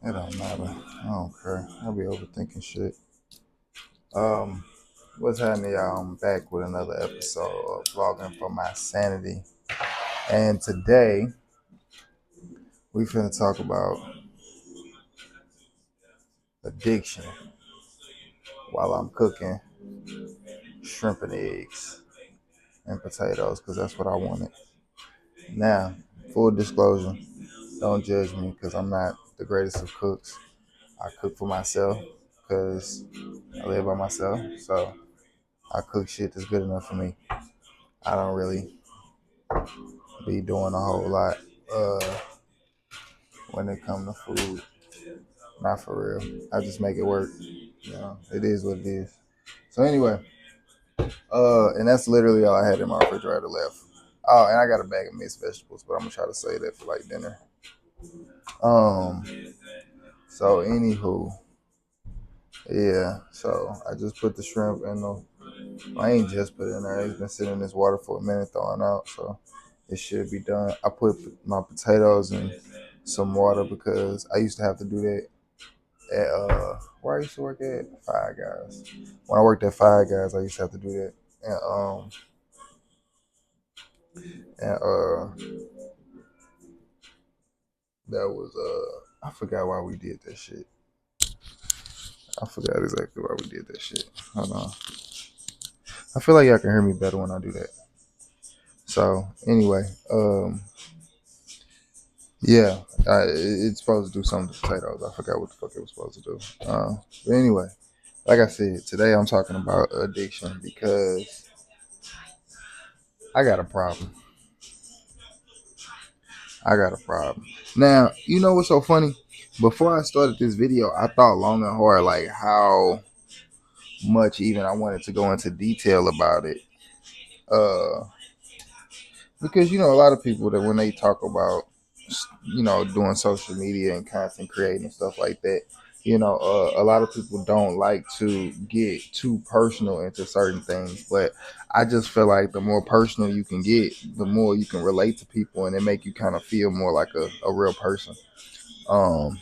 It don't matter. I don't care. I'll be overthinking shit. Um, what's happening, y'all? I'm back with another episode of vlogging for my sanity. And today we finna talk about addiction while I'm cooking shrimp and eggs and potatoes because that's what I wanted. Now, full disclosure, don't judge me because I'm not the greatest of cooks. I cook for myself because I live by myself. So I cook shit that's good enough for me. I don't really be doing a whole lot uh, when it comes to food. Not for real. I just make it work. You know, it is what it is. So anyway, and that's literally all I had in my refrigerator left. Oh, and I got a bag of mixed vegetables, but I'm gonna try to save that for like dinner. Um. So anywho, yeah. So I just put the shrimp in the. I ain't just put it in there. It's been sitting in this water for a minute, thawing out. So it should be done. I put my potatoes in some water because I used to have to do that at where I used to work at Five Guys. When I worked at Five Guys, I used to have to do that, and that was I forgot why we did that shit. I forgot exactly why we did that shit. Hold on. I feel like y'all can hear me better when I do that. So anyway, yeah, it's supposed to do something to potatoes. I forgot what the fuck it was supposed to do. But anyway, like I said, today I'm talking about addiction because I got a problem. I got a problem. Now, you know what's so funny? Before I started this video, I thought long and hard like how much even I wanted to go into detail about it. Uh, because you know a lot of people that when they talk about doing social media and content creating and stuff like that, a lot of people don't like to get too personal into certain things, but I just feel like the more personal you can get, the more you can relate to people and it make you kind of feel more like a real person. Um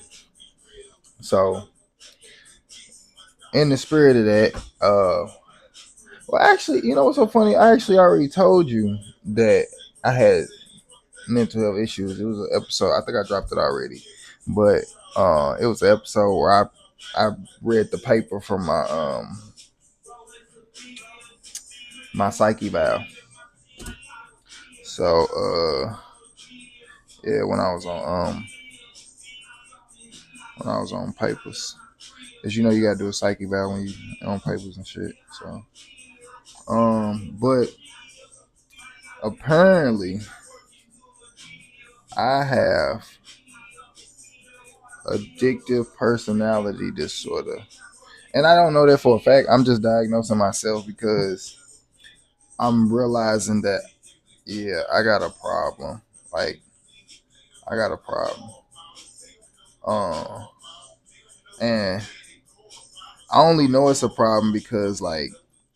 so in the spirit of that, well, actually, you know what's so funny, I actually already told you that I had mental health issues. It was an episode. I think I dropped it already, but it was an episode where I read the paper from my psyche valve. So yeah, when I was on papers, as you know, you gotta do a psyche valve when you on papers and shit. So but apparently I have addictive personality disorder. And I don't know that for a fact. I'm just diagnosing myself because I'm realizing that yeah, I got a problem. Like I got a problem. Um, and I only know it's a problem because like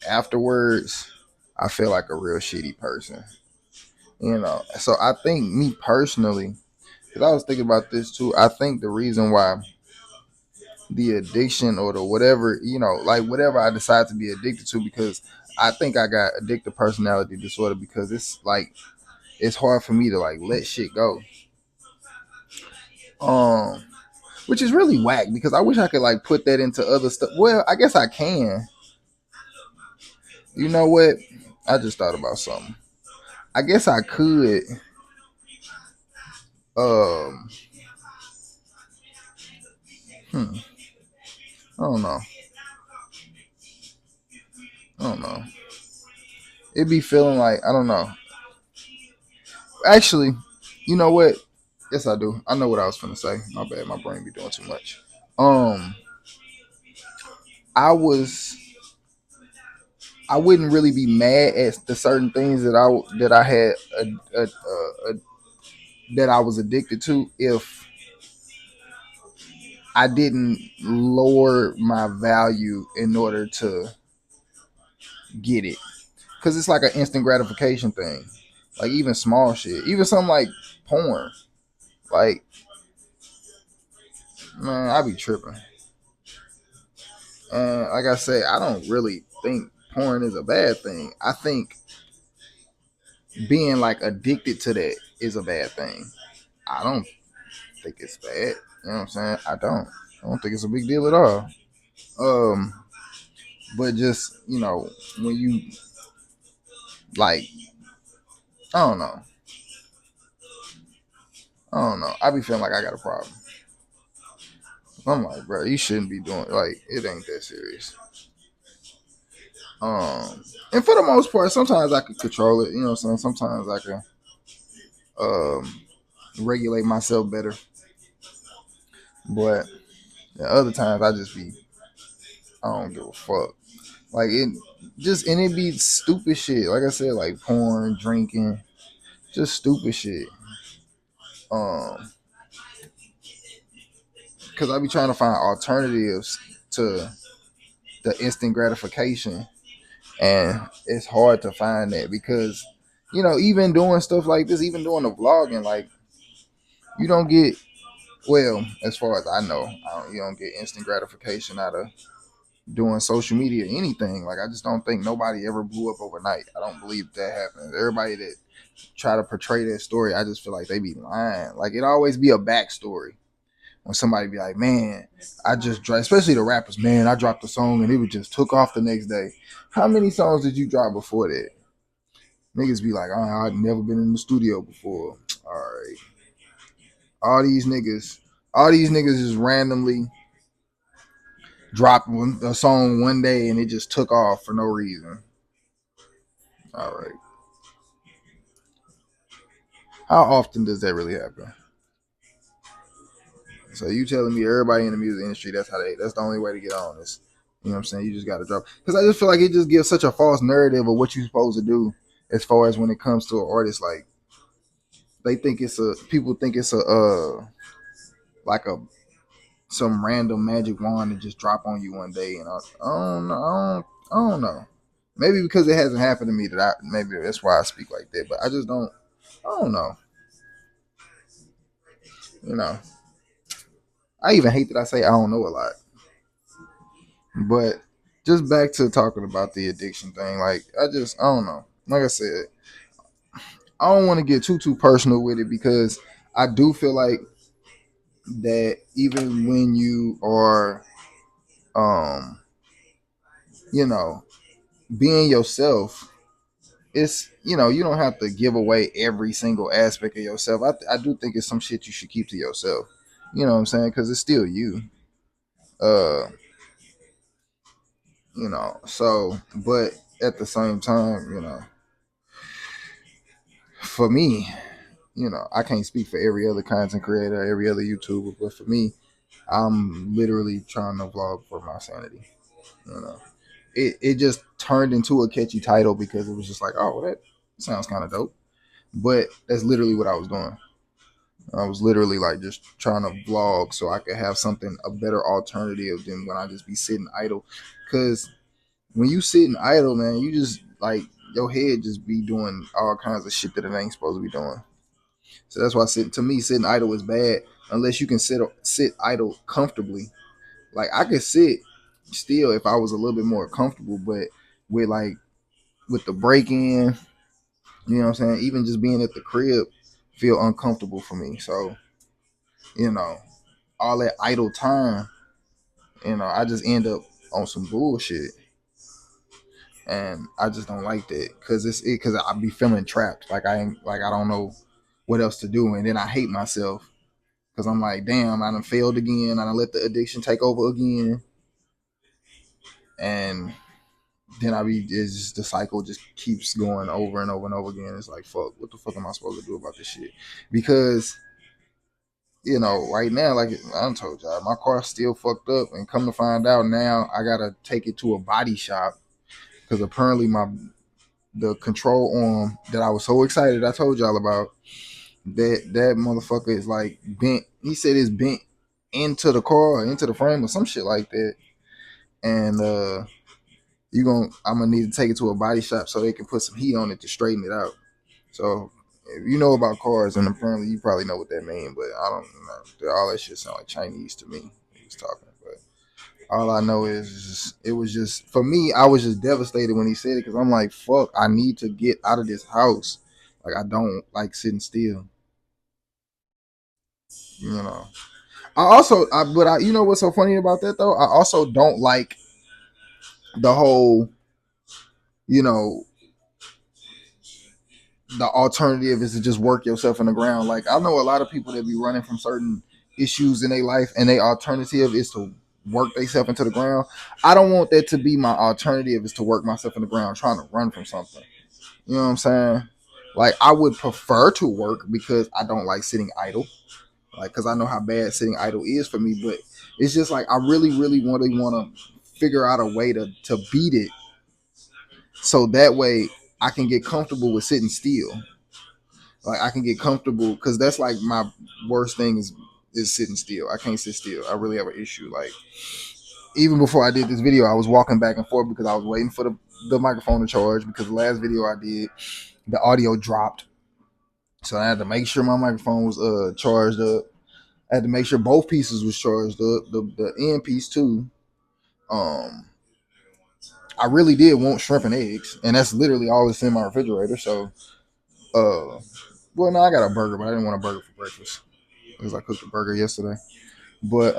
afterwards, I feel like a real shitty person. So I think me personally, because I was thinking about this too. I think the reason why the addiction or the whatever, like whatever I decide to be addicted to, because I think I got addictive personality disorder because it's hard for me to like let shit go. Um, which is really whack because I wish I could like put that into other stuff. Well, I guess I can. You know what? I just thought about something. I guess I could. Um, hmm, I don't know. I don't know. It'd be feeling like I don't know. Actually, you know what? Yes, I do. I know what I was gonna say. My bad. My brain be doing too much. Um, I was. I wouldn't really be mad at the certain things that I had that I was addicted to if I didn't lower my value in order to get it. Cause it's like an instant gratification thing. Like even small shit. Even something like porn. Like Man, I be tripping. And like I say, I don't really think porn is a bad thing. I think being like addicted to that is a bad thing. I don't think it's bad. You know what I'm saying? I don't. I don't think it's a big deal at all. Um, but just when you like, I don't know. I don't know. I be feeling like I got a problem. I'm like, bro, you shouldn't be doing like it ain't that serious. And for the most part, sometimes I can control it. You know what I'm saying? Sometimes I can um regulate myself better. But the other times I just be I don't give a fuck. Like it just and it be stupid shit. Like I said, like porn, drinking, just stupid shit. Um, because I be trying to find alternatives to the instant gratification, and it's hard to find that because even doing stuff like this, even doing the vlogging, like you don't get well as far as I know, you don't get instant gratification out of doing social media anything. Like I just don't think nobody ever blew up overnight. I don't believe that happens. Everybody that try to portray that story, I just feel like they be lying. Like it always be a backstory. When somebody be like, man, I just dropped, especially the rappers, man, I dropped a song and it just took off the next day. How many songs did you drop before that? Niggas be like, oh, I've never been in the studio before. All right. All these niggas, all these niggas just randomly dropped a song one day and it just took off for no reason. All right. How often does that really happen? So you telling me everybody in the music industry that's the only way to get on this. You know what I'm saying? You just gotta drop because I just feel like it just gives such a false narrative of what you're supposed to do as far as when it comes to an artist. Like they think it's a people think it's a like a some random magic wand to just drop on you one day and I don't know. I don't know. Maybe because it hasn't happened to me that maybe that's why I speak like that. But I just don't. I don't know. You know. I even hate that I say I don't know a lot. But just back to talking about the addiction thing, like I don't know. Like I said, I don't want to get too personal with it because I do feel like that even when you are um you know being yourself, it's you don't have to give away every single aspect of yourself. I do think it's some shit you should keep to yourself. You know what I'm saying? Because it's still you. Uh, So, but at the same time, for me, I can't speak for every other content creator, every other YouTuber, but for me, I'm literally trying to vlog for my sanity. You know, it just turned into a catchy title because it was just like, oh, that sounds kind of dope. But that's literally what I was doing. I was literally like just trying to vlog so I could have something a better alternative than when I just be sitting idle. Because when you sitting idle, man, you just like your head just be doing all kinds of shit that it ain't supposed to be doing. So that's why sitting idle is bad unless you can sit idle comfortably. Like I could sit still if I was a little bit more comfortable, but with like with the break in, you know what I'm saying? Even just being at the crib feel uncomfortable for me. So, you know, all that idle time, I just end up on some bullshit. And I just don't like that because because I be feeling trapped. Like I don't know what else to do, and then I hate myself because I'm like, damn, I done failed again. I done let the addiction take over again, and then it's just the cycle just keeps going over and over and over again. It's like, fuck, what the fuck am I supposed to do about this shit? Because right now, like I done told y'all, my car's still fucked up, and come to find out now, I gotta take it to a body shop because apparently the control arm that I was so excited I told y'all about that motherfucker is like bent. He said it's bent into the car, into the frame, or some shit like that. And I'm gonna need to take it to a body shop so they can put some heat on it to straighten it out. So If you know about cars, and apparently you probably know what that means, but I don't know. All that shit sound like Chinese to me. He was talking, but all I know is just, it was just for me. I was just devastated when he said it because I'm like, fuck, I need to get out of this house. Like I don't like sitting still. You know. You know what's so funny about that though? I also don't like the whole, you know, the alternative is to just work yourself in the ground. Like I know a lot of people that be running from certain issues in their life, and their alternative is to work themselves into the ground. I don't want that to be my alternative. Is to work myself in the ground trying to run from something. You know what I'm saying? Like I would prefer to work because I don't like sitting idle. Like because I know how bad sitting idle is for me. But it's just like I really, really, want to figure out a way to beat it, so that way I can get comfortable with sitting still. Like I can get comfortable because that's like my worst thing is sitting still. I can't sit still. I really have an issue. Like even before I did this video, I was walking back and forth because I was waiting for the microphone to charge because the last video I did, the audio dropped. So I had to make sure my microphone was charged up. I had to make sure both pieces was charged up, the end piece too. Um I really did want shrimp and eggs, and that's literally all that's in my refrigerator. So well no, I got a burger, but I didn't want a burger for breakfast because I cooked a burger yesterday. But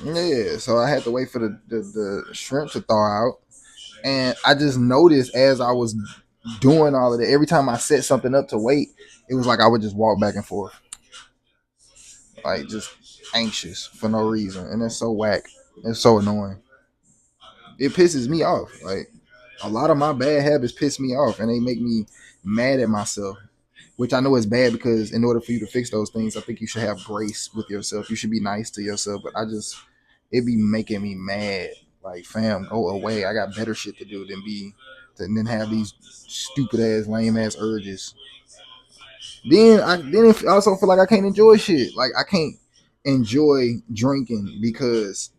yeah, so I had to wait for the shrimp to thaw out. And I just noticed as I was doing all of that, every time I set something up to wait, it was like I would just walk back and forth. Like just anxious for no reason. And that's so whack. It's so annoying. It pisses me off. Like a lot of my bad habits piss me off and they make me mad at myself. Which I know is bad because in order for you to fix those things, I think you should have grace with yourself. You should be nice to yourself. But it be making me mad. Like, fam, go away. I got better shit to do than have these stupid ass, lame ass urges. Then I also feel like I can't enjoy shit. Like I can't enjoy drinking because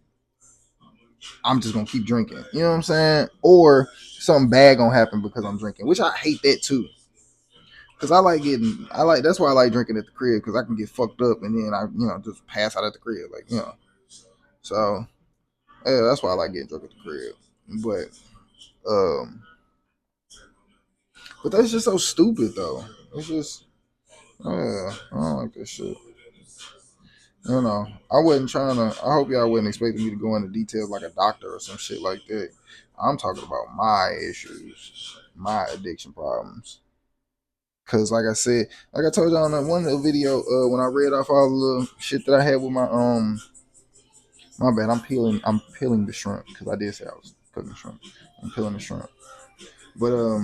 I'm just gonna keep drinking. You know what I'm saying? Or something bad gonna happen because I'm drinking, which I hate that too. Cause I like that's why I like drinking at the crib because I can get fucked up and then I just pass out at the crib like so yeah, that's why I like getting drunk at the crib. Um, but that's just so stupid though. It's just I don't like this shit. I wasn't trying to. I hope y'all wasn't expecting me to go into details like a doctor or some shit like that. I'm talking about my issues, my addiction problems. Cause like I said, like I told y'all in that one little video, when I read off all the little shit that I had with my bad. I'm peeling the shrimp because I did say I was cooking shrimp. I'm peeling the shrimp, but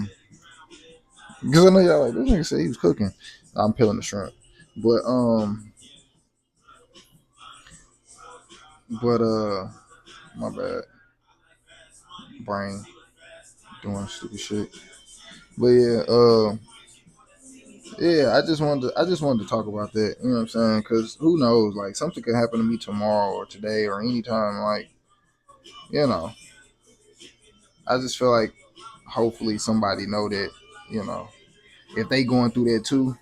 because I know y'all like this nigga said he was cooking. I'm peeling the shrimp, but but my bad, brain doing stupid shit. But yeah, I just wanted to talk about that. You know what I'm saying? Because who knows? Like something could happen to me tomorrow or today or anytime. Like you know, I just feel like hopefully somebody know that you know if they going through that too,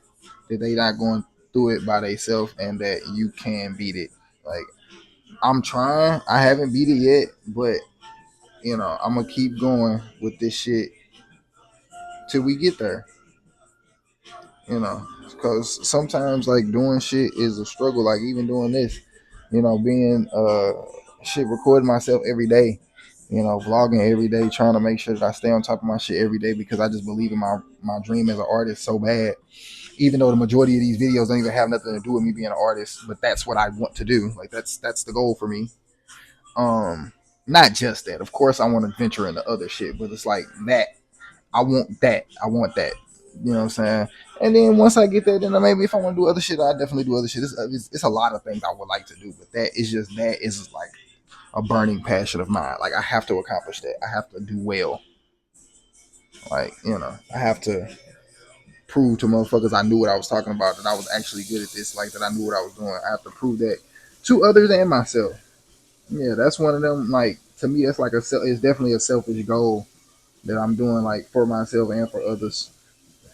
that they not going through it by themselves and that you can beat it. Like I'm trying. I haven't beat it yet, but I'm gonna keep going with this shit till we get there. Because sometimes like doing shit is a struggle. Like even doing this, being shit recording myself every day, vlogging every day, trying to make sure that I stay on top of my shit every day because I just believe in my dream as an artist so bad. Even though the majority of these videos don't even have nothing to do with me being an artist, but that's what I want to do. Like that's the goal for me. Um, Not just that. Of course, I want to venture into other shit, but it's like that. I want that. I want that. You know what I'm saying? And then once I get there, then maybe if I want to do other shit, I definitely do other shit. It's a lot of things I would like to do, but that is just like a burning passion of mine. Like I have to accomplish that. I have to do well. Like I have to prove to motherfuckers I knew what I was talking about, that I was actually good at this, like that I knew what I was doing. I have to prove that to others and myself. Yeah, that's one of them. Like to me, that's like it's definitely a selfish goal that I'm doing like for myself and for others.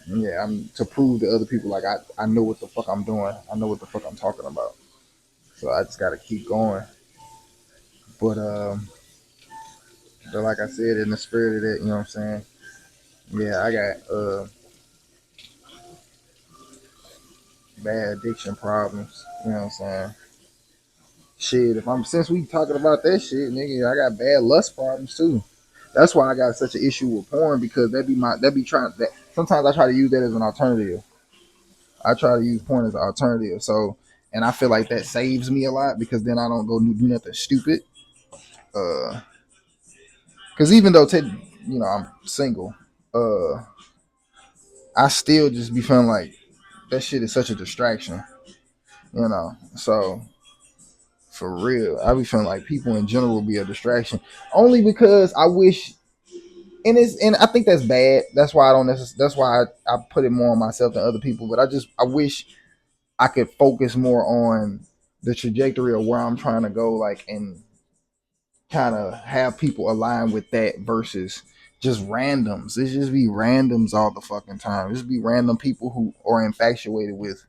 And yeah, I'm to prove to other people like I know what the fuck I'm doing. I know what the fuck I'm talking about. So I just gotta keep going. But like I said, in the spirit of that, you know what I'm saying? Yeah, I got bad addiction problems. You know what I'm saying? Shit, if I'm since we talking about that shit, nigga, I got bad lust problems too. That's why I got such an issue with porn because that be trying that sometimes I try to use that as an alternative. I try to use porn as an alternative. So and I feel like that saves me a lot because then I don't go do nothing stupid. Because even though I'm single, uh, I still just be feeling like that shit is such a distraction. So for real, I be feeling like people in general be a distraction. Only because I wish, and I think that's bad. That's why I don't. That's why I put it more on myself than other people. But I wish I could focus more on the trajectory of where I'm trying to go, like and kind of have people align with that versus just randoms. It just be randoms all the fucking time. Just be random people who are infatuated with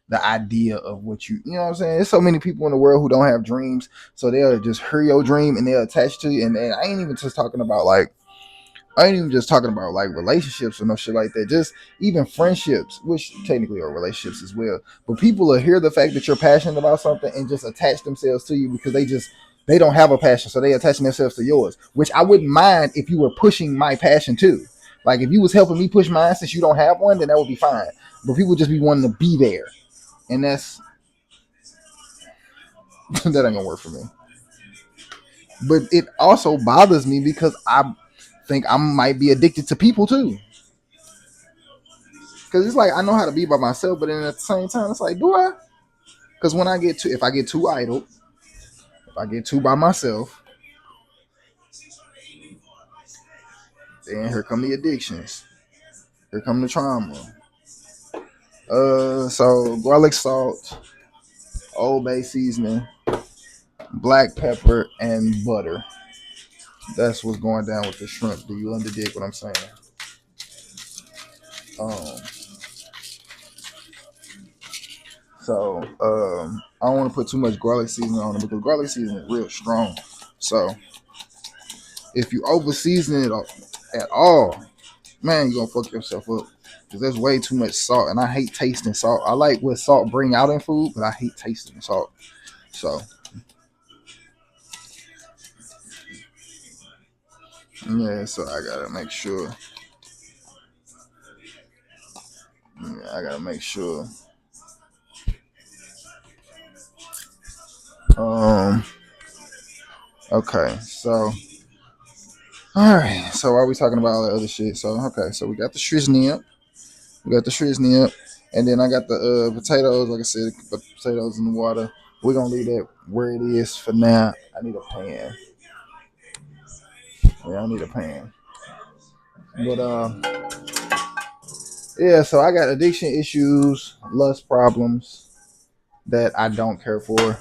the idea of what you know what I'm saying. There's so many people in the world who don't have dreams, so they'll just hear your dream and they'll attach to you. And I ain't even just talking about like I ain't even just talking about like relationships or no shit like that. Just even friendships, which technically are relationships as well. But people will hear the fact that you're passionate about something and just attach themselves to you because they don't have a passion, so they attaching themselves to yours. Which I wouldn't mind if you were pushing my passion too. Like if you was helping me push mine since you don't have one, then that would be fine. But people just be wanting to be there, and that's that ain't gonna work for me. But it also bothers me because I think I might be addicted to people too. Because it's like I know how to be by myself, but then at the same time, it's like, do I? Because when if I get too idle, if I get too by myself, then here come the addictions. Here come the trauma. So garlic salt, Old Bay seasoning, black pepper, and butter. That's what's going down with the shrimp. Do you underdig what I'm saying? Um, I don't want to put too much garlic seasoning on it because garlic seasoning is real strong. So if you over season it at all, man, you're gonna fuck yourself up. Cause there's way too much salt, and I hate tasting salt. I like what salt bring out in food, but I hate tasting salt. So yeah, so I gotta make sure. Yeah, I gotta make sure. Um. Okay. So. All right. So are we talking about all that other shit? So okay. So we got the shriznip. We got the shriznip, and then I got the potatoes. Like I said, put the potatoes in the water. We're gonna leave that where it is for now. I need a pan. Yeah, I need a pan. But yeah. So I got addiction issues, lust problems that I don't care for.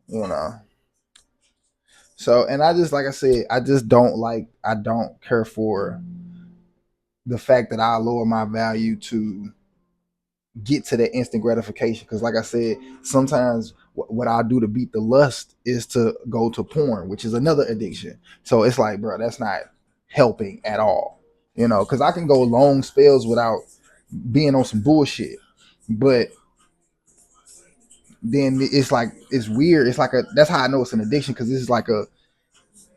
You know. So and I just like I said, I don't care for the fact that I lower my value to get to that instant gratification. Because, like I said, sometimes what I do to beat the lust is to go to porn, which is another addiction. So it's like, bro, that's not helping at all. Because I can go long spells without being on some bullshit, but then it's like it's weird. It's like that's how I know it's an addiction because it's like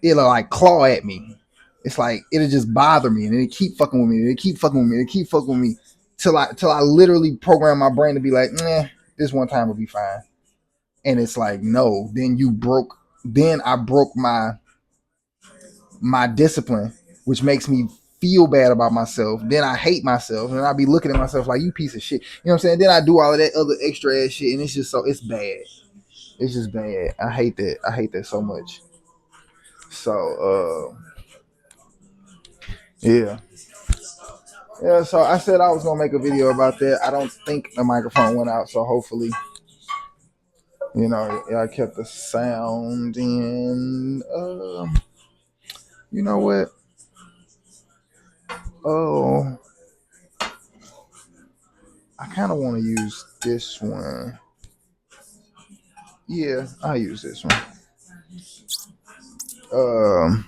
it'll like claw at me. It's like it'll just bother me and it keep fucking with me. It keep fucking with me. It keep fucking with me till I literally program my brain to be like, this one time will be fine. And it's like, no. Then I broke my discipline, which makes me feel bad about myself. Then I hate myself, and I be looking at myself like you piece of shit. You know what I'm saying? Then I do all of that other extra ass shit, and it's bad. It's just bad. I hate that. I hate that so much. So yeah. Yeah, so I said I was gonna make a video about that. I don't think the microphone went out, so hopefully, I kept the sound in. You know what? Oh, I kind of want to use this one. Yeah, I'll use this one. Um,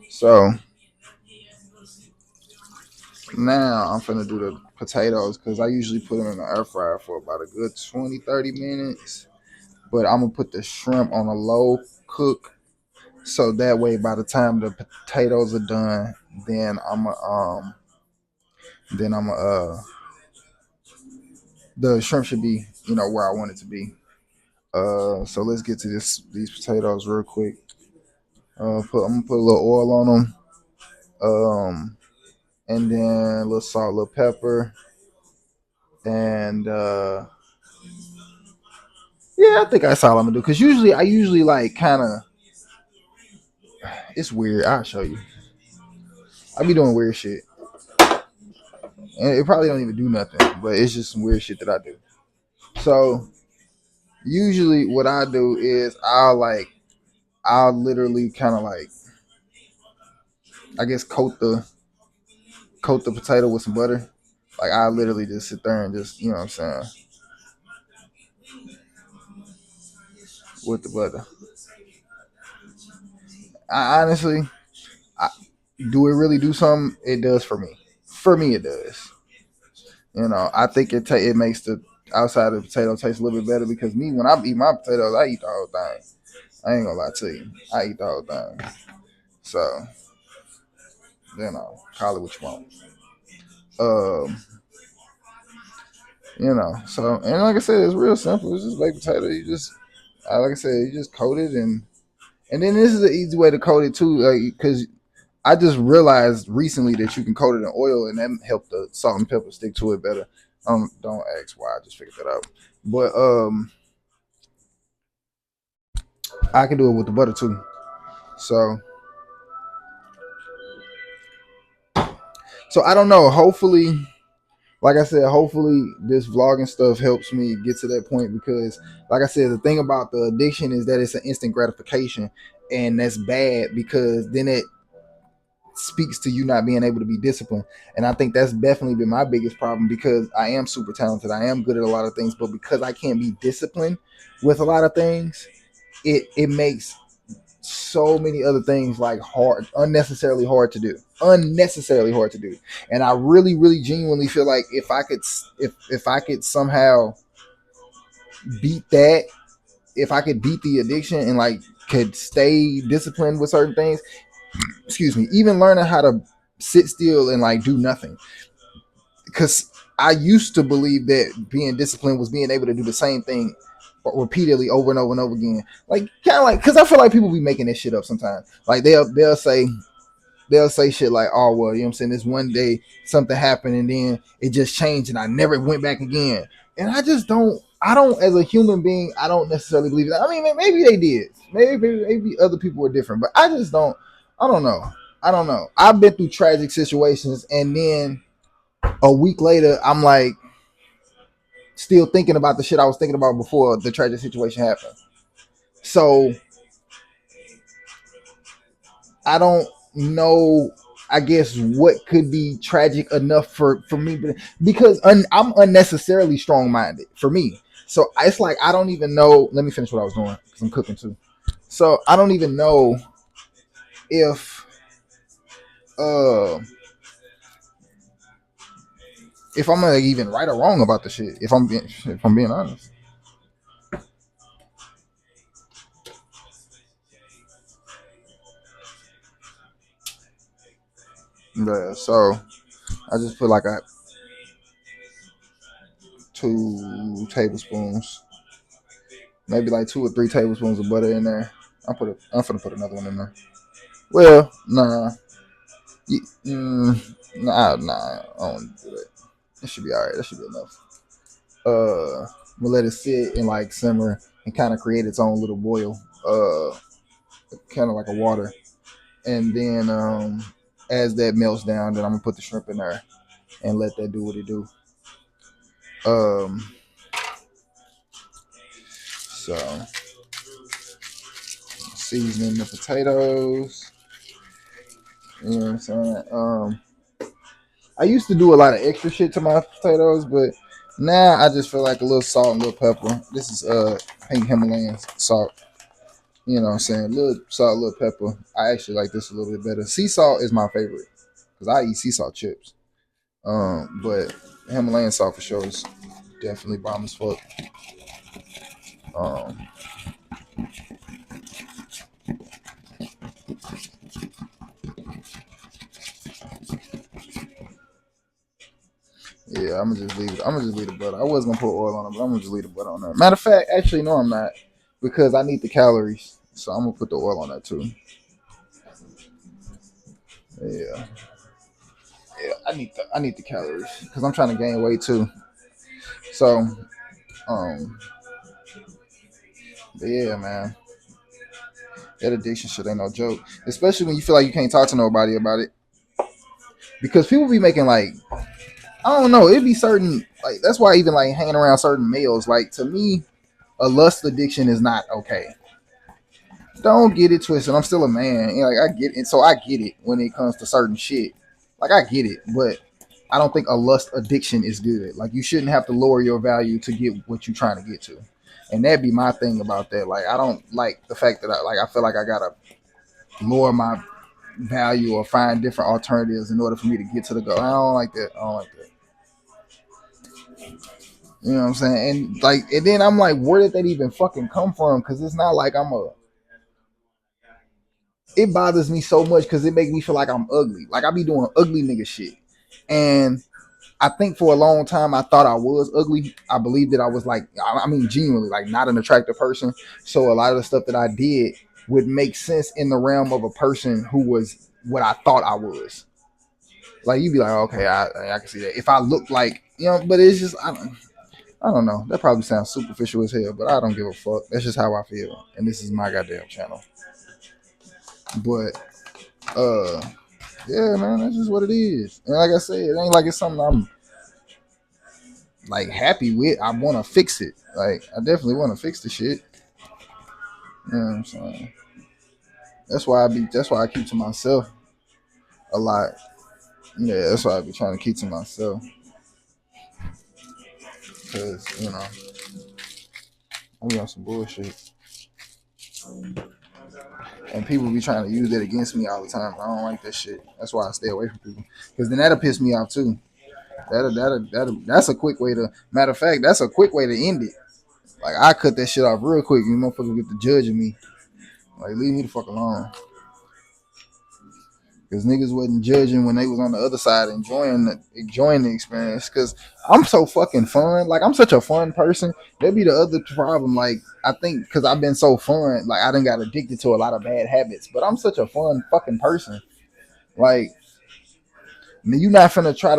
so now I'm finna do the potatoes because I usually put them in the air fryer for about a good 20, 30 minutes. But I'm gonna put the shrimp on a low cook so that way by the time the potatoes are done, then I'm the shrimp should be where I want it to be. So let's get to these potatoes real quick. I'm gonna put a little oil on them. And then a little salt, a little pepper, and yeah, I think that's all I'm gonna do. Cause I usually like kind of, it's weird. I'll show you. I be doing weird shit, and it probably don't even do nothing, but it's just some weird shit that I do. So usually, what I do is I'll literally kind of like, I guess coat the potato with some butter. Like I literally just sit there and just what I'm saying, with the butter. I honestly, I, do it really do something? It does for me. For me, it does. I think it makes the outside of the potato taste a little bit better because me when I eat my potatoes, I eat the whole thing. I ain't gonna lie to you, I eat the whole thing. So call it what you want. Um, so and like I said, it's real simple. It's just baked potato. You just like I said, you just coat it and then this is an easy way to coat it too, like because I just realized recently that you can coat it in oil and that help the salt and pepper stick to it better. Don't ask why. I just figured that out. But I can do it with the butter too. So I don't know. Hopefully, like I said, hopefully this vlogging stuff helps me get to that point because, like I said, the thing about the addiction is that it's an instant gratification, and that's bad because then it speaks to you not being able to be disciplined. And I think that's definitely been my biggest problem because I am super talented. I am good at a lot of things, but because I can't be disciplined with a lot of things, it makes so many other things like unnecessarily hard to do. And I really, really genuinely feel like if I could somehow beat that, if I could beat the addiction and like could stay disciplined with certain things, excuse me, even learning how to sit still and like do nothing. Because I used to believe that being disciplined was being able to do the same thing repeatedly over and over and over again. Like kind of like because I feel like people be making this shit up sometimes. Like they'll say shit like, oh well, you know what I'm saying, this one day something happened and then it just changed and I never went back again. And I don't as a human being, I don't necessarily believe that. I mean maybe they did. Maybe other people were different, but I don't know. I don't know. I've been through tragic situations and then a week later I'm like still thinking about the shit I was thinking about before the tragic situation happened. So I don't know. I guess what could be tragic enough for me because I'm unnecessarily strong minded for me. So it's like I don't even know. Let me finish what I was doing because I'm cooking too. So I don't even know if uh if I'm gonna even right or wrong about the shit. If I'm being honest. Yeah. So I just put like a 2 tablespoons, maybe like 2 or 3 tablespoons of butter in there. I'm gonna put another one in there. Well, nah, nah. I don't do that. It should be all right. That should be enough. We'll let it sit and like simmer and kind of create its own little boil. Kind of like a water, and then as that melts down, then I'm gonna put the shrimp in there and let that do what it do. Um, so seasoning the potatoes. You know what I'm saying? I used to do a lot of extra shit to my potatoes, but now I just feel like a little salt and a little pepper. This is pink Himalayan salt. You know what I'm saying? A little salt, a little pepper. I actually like this a little bit better. Sea salt is my favorite because I eat sea salt chips. But Himalayan salt for sure is definitely bomb as fuck. Um, yeah, I'm gonna just leave it. I'm gonna just leave the butter. I was gonna put oil on it, but I'm gonna just leave the butter on there. Matter of fact, actually, no, I'm not because I need the calories, so I'm gonna put the oil on that too. Yeah, yeah, I need the calories because I'm trying to gain weight too. So, um, but yeah, man, that addiction shit ain't no joke. Especially when you feel like you can't talk to nobody about it because people be making like I don't know. It'd be certain like that's why even like hanging around certain males. Like to me, a lust addiction is not okay. Don't get it twisted. I'm still a man. You know, like I get it, so I get it when it comes to certain shit. Like I get it, but I don't think a lust addiction is good. Like you shouldn't have to lower your value to get what you're trying to get to, and that'd be my thing about that. Like I don't like the fact that I feel like I gotta lower my value or find different alternatives in order for me to get to the goal. I don't like that. I don't like that. You know what I'm saying? And like, and then I'm like, where did that even fucking come from? Because it's not like I'm a. It bothers me so much because it makes me feel like I'm ugly. Like I be doing ugly nigga shit, and I think for a long time I thought I was ugly. I believed that I was like, I mean, genuinely like not an attractive person. So a lot of the stuff that I did would make sense in the realm of a person who was what I thought I was. Like you'd be like, okay, I can see that. If I look like, but it's just I don't know. That probably sounds superficial as hell, but I don't give a fuck. That's just how I feel, and this is my goddamn channel. But uh, yeah, man, that's just what it is. And like I said, it ain't like it's something I'm like happy with. I want to fix it. Like I definitely want to fix the shit. You know what I'm saying? That's why I be. That's why I keep to myself a lot. Yeah, that's why I be trying to keep to myself because I be on some bullshit, and people be trying to use that against me all the time. I don't like that shit. That's why I stay away from people because then that'll piss me off too. That's a quick way to. Matter of fact, that's a quick way to end it. Like I cut that shit off real quick. You motherfuckers get to judging me. Like leave me the fuck alone. Because niggas wasn't judging when they was on the other side enjoying the experience. Because I'm so fucking fun. Like I'm such a fun person. That'd be the other problem. Like I think because I've been so fun, like I done got addicted to a lot of bad habits. But I'm such a fun fucking person. Like you not finna try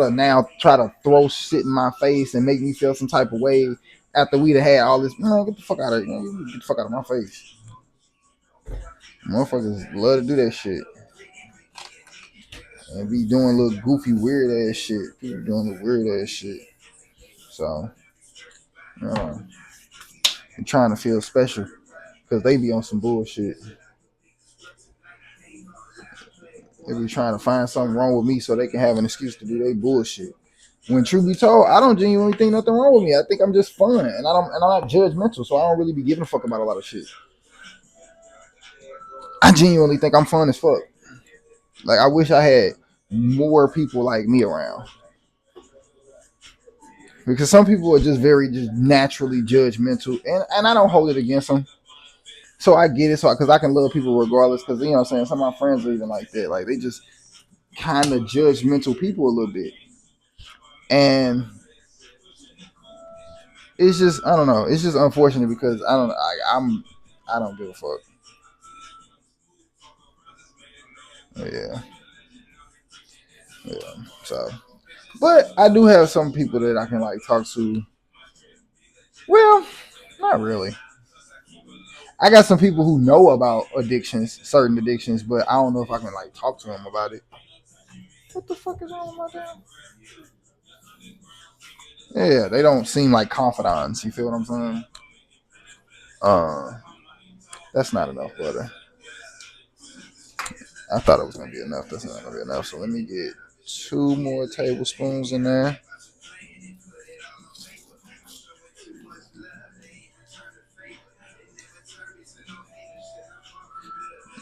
to throw shit in my face and make me feel some type of way after we'd have had all this. Man, get the fuck out of get the fuck out of my face. Motherfuckers love to do that shit and be doing little goofy weird ass shit. People doing the weird ass shit. So, uh, I'm trying to feel special because they be on some bullshit. They be trying to find something wrong with me so they can have an excuse to do their bullshit. When truth be told, I don't genuinely think nothing wrong with me. I think I'm just fun, and I'm not judgmental, so I don't really be giving a fuck about a lot of shit. I genuinely think I'm fun as fuck. Like I wish I had more people like me around because some people are just very just naturally judgmental, and I don't hold it against them. So I get it, so because I can love people regardless. Because you know what I'm saying, some of my friends are even like that. Like they just kind of judgmental people a little bit, and it's just I don't know. It's just unfortunate because I don't give a fuck. Yeah, yeah. So, but I do have some people that I can like talk to. Well, not really. I got some people who know about addictions, certain addictions, but I don't know if I can like talk to them about it. What the fuck is wrong with my damn? Yeah, they don't seem like confidants. You feel what I'm saying? Uh, that's not enough butter. I thought it was gonna be enough. That's not gonna be enough. So let me get 2 more tablespoons in there.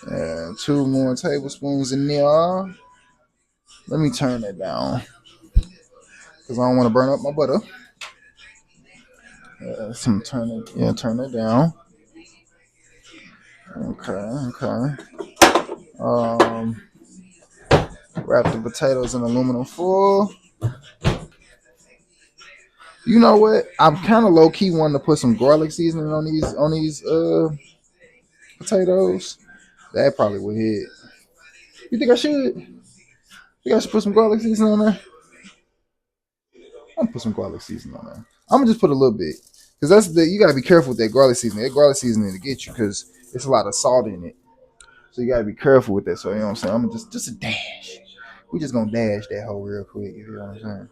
And 2 more tablespoons in there. Let me turn it down because I don't want to burn up my butter. Some turn it down. Okay, okay. Um, wrap the potatoes in aluminum foil. You know what? I'm kind of low key wanting to put some garlic seasoning on these potatoes. That probably would hit. You think I should? Think I should put some garlic seasoning on there? I'm gonna put some garlic seasoning on there. I'm gonna just put a little bit because you gotta be careful with that garlic seasoning. That garlic seasoning to get you because it's a lot of salt in it. So you gotta be careful with that. So you know what I'm saying? I'm just a dash. We just gonna dash that whole real quick. You know what I'm saying?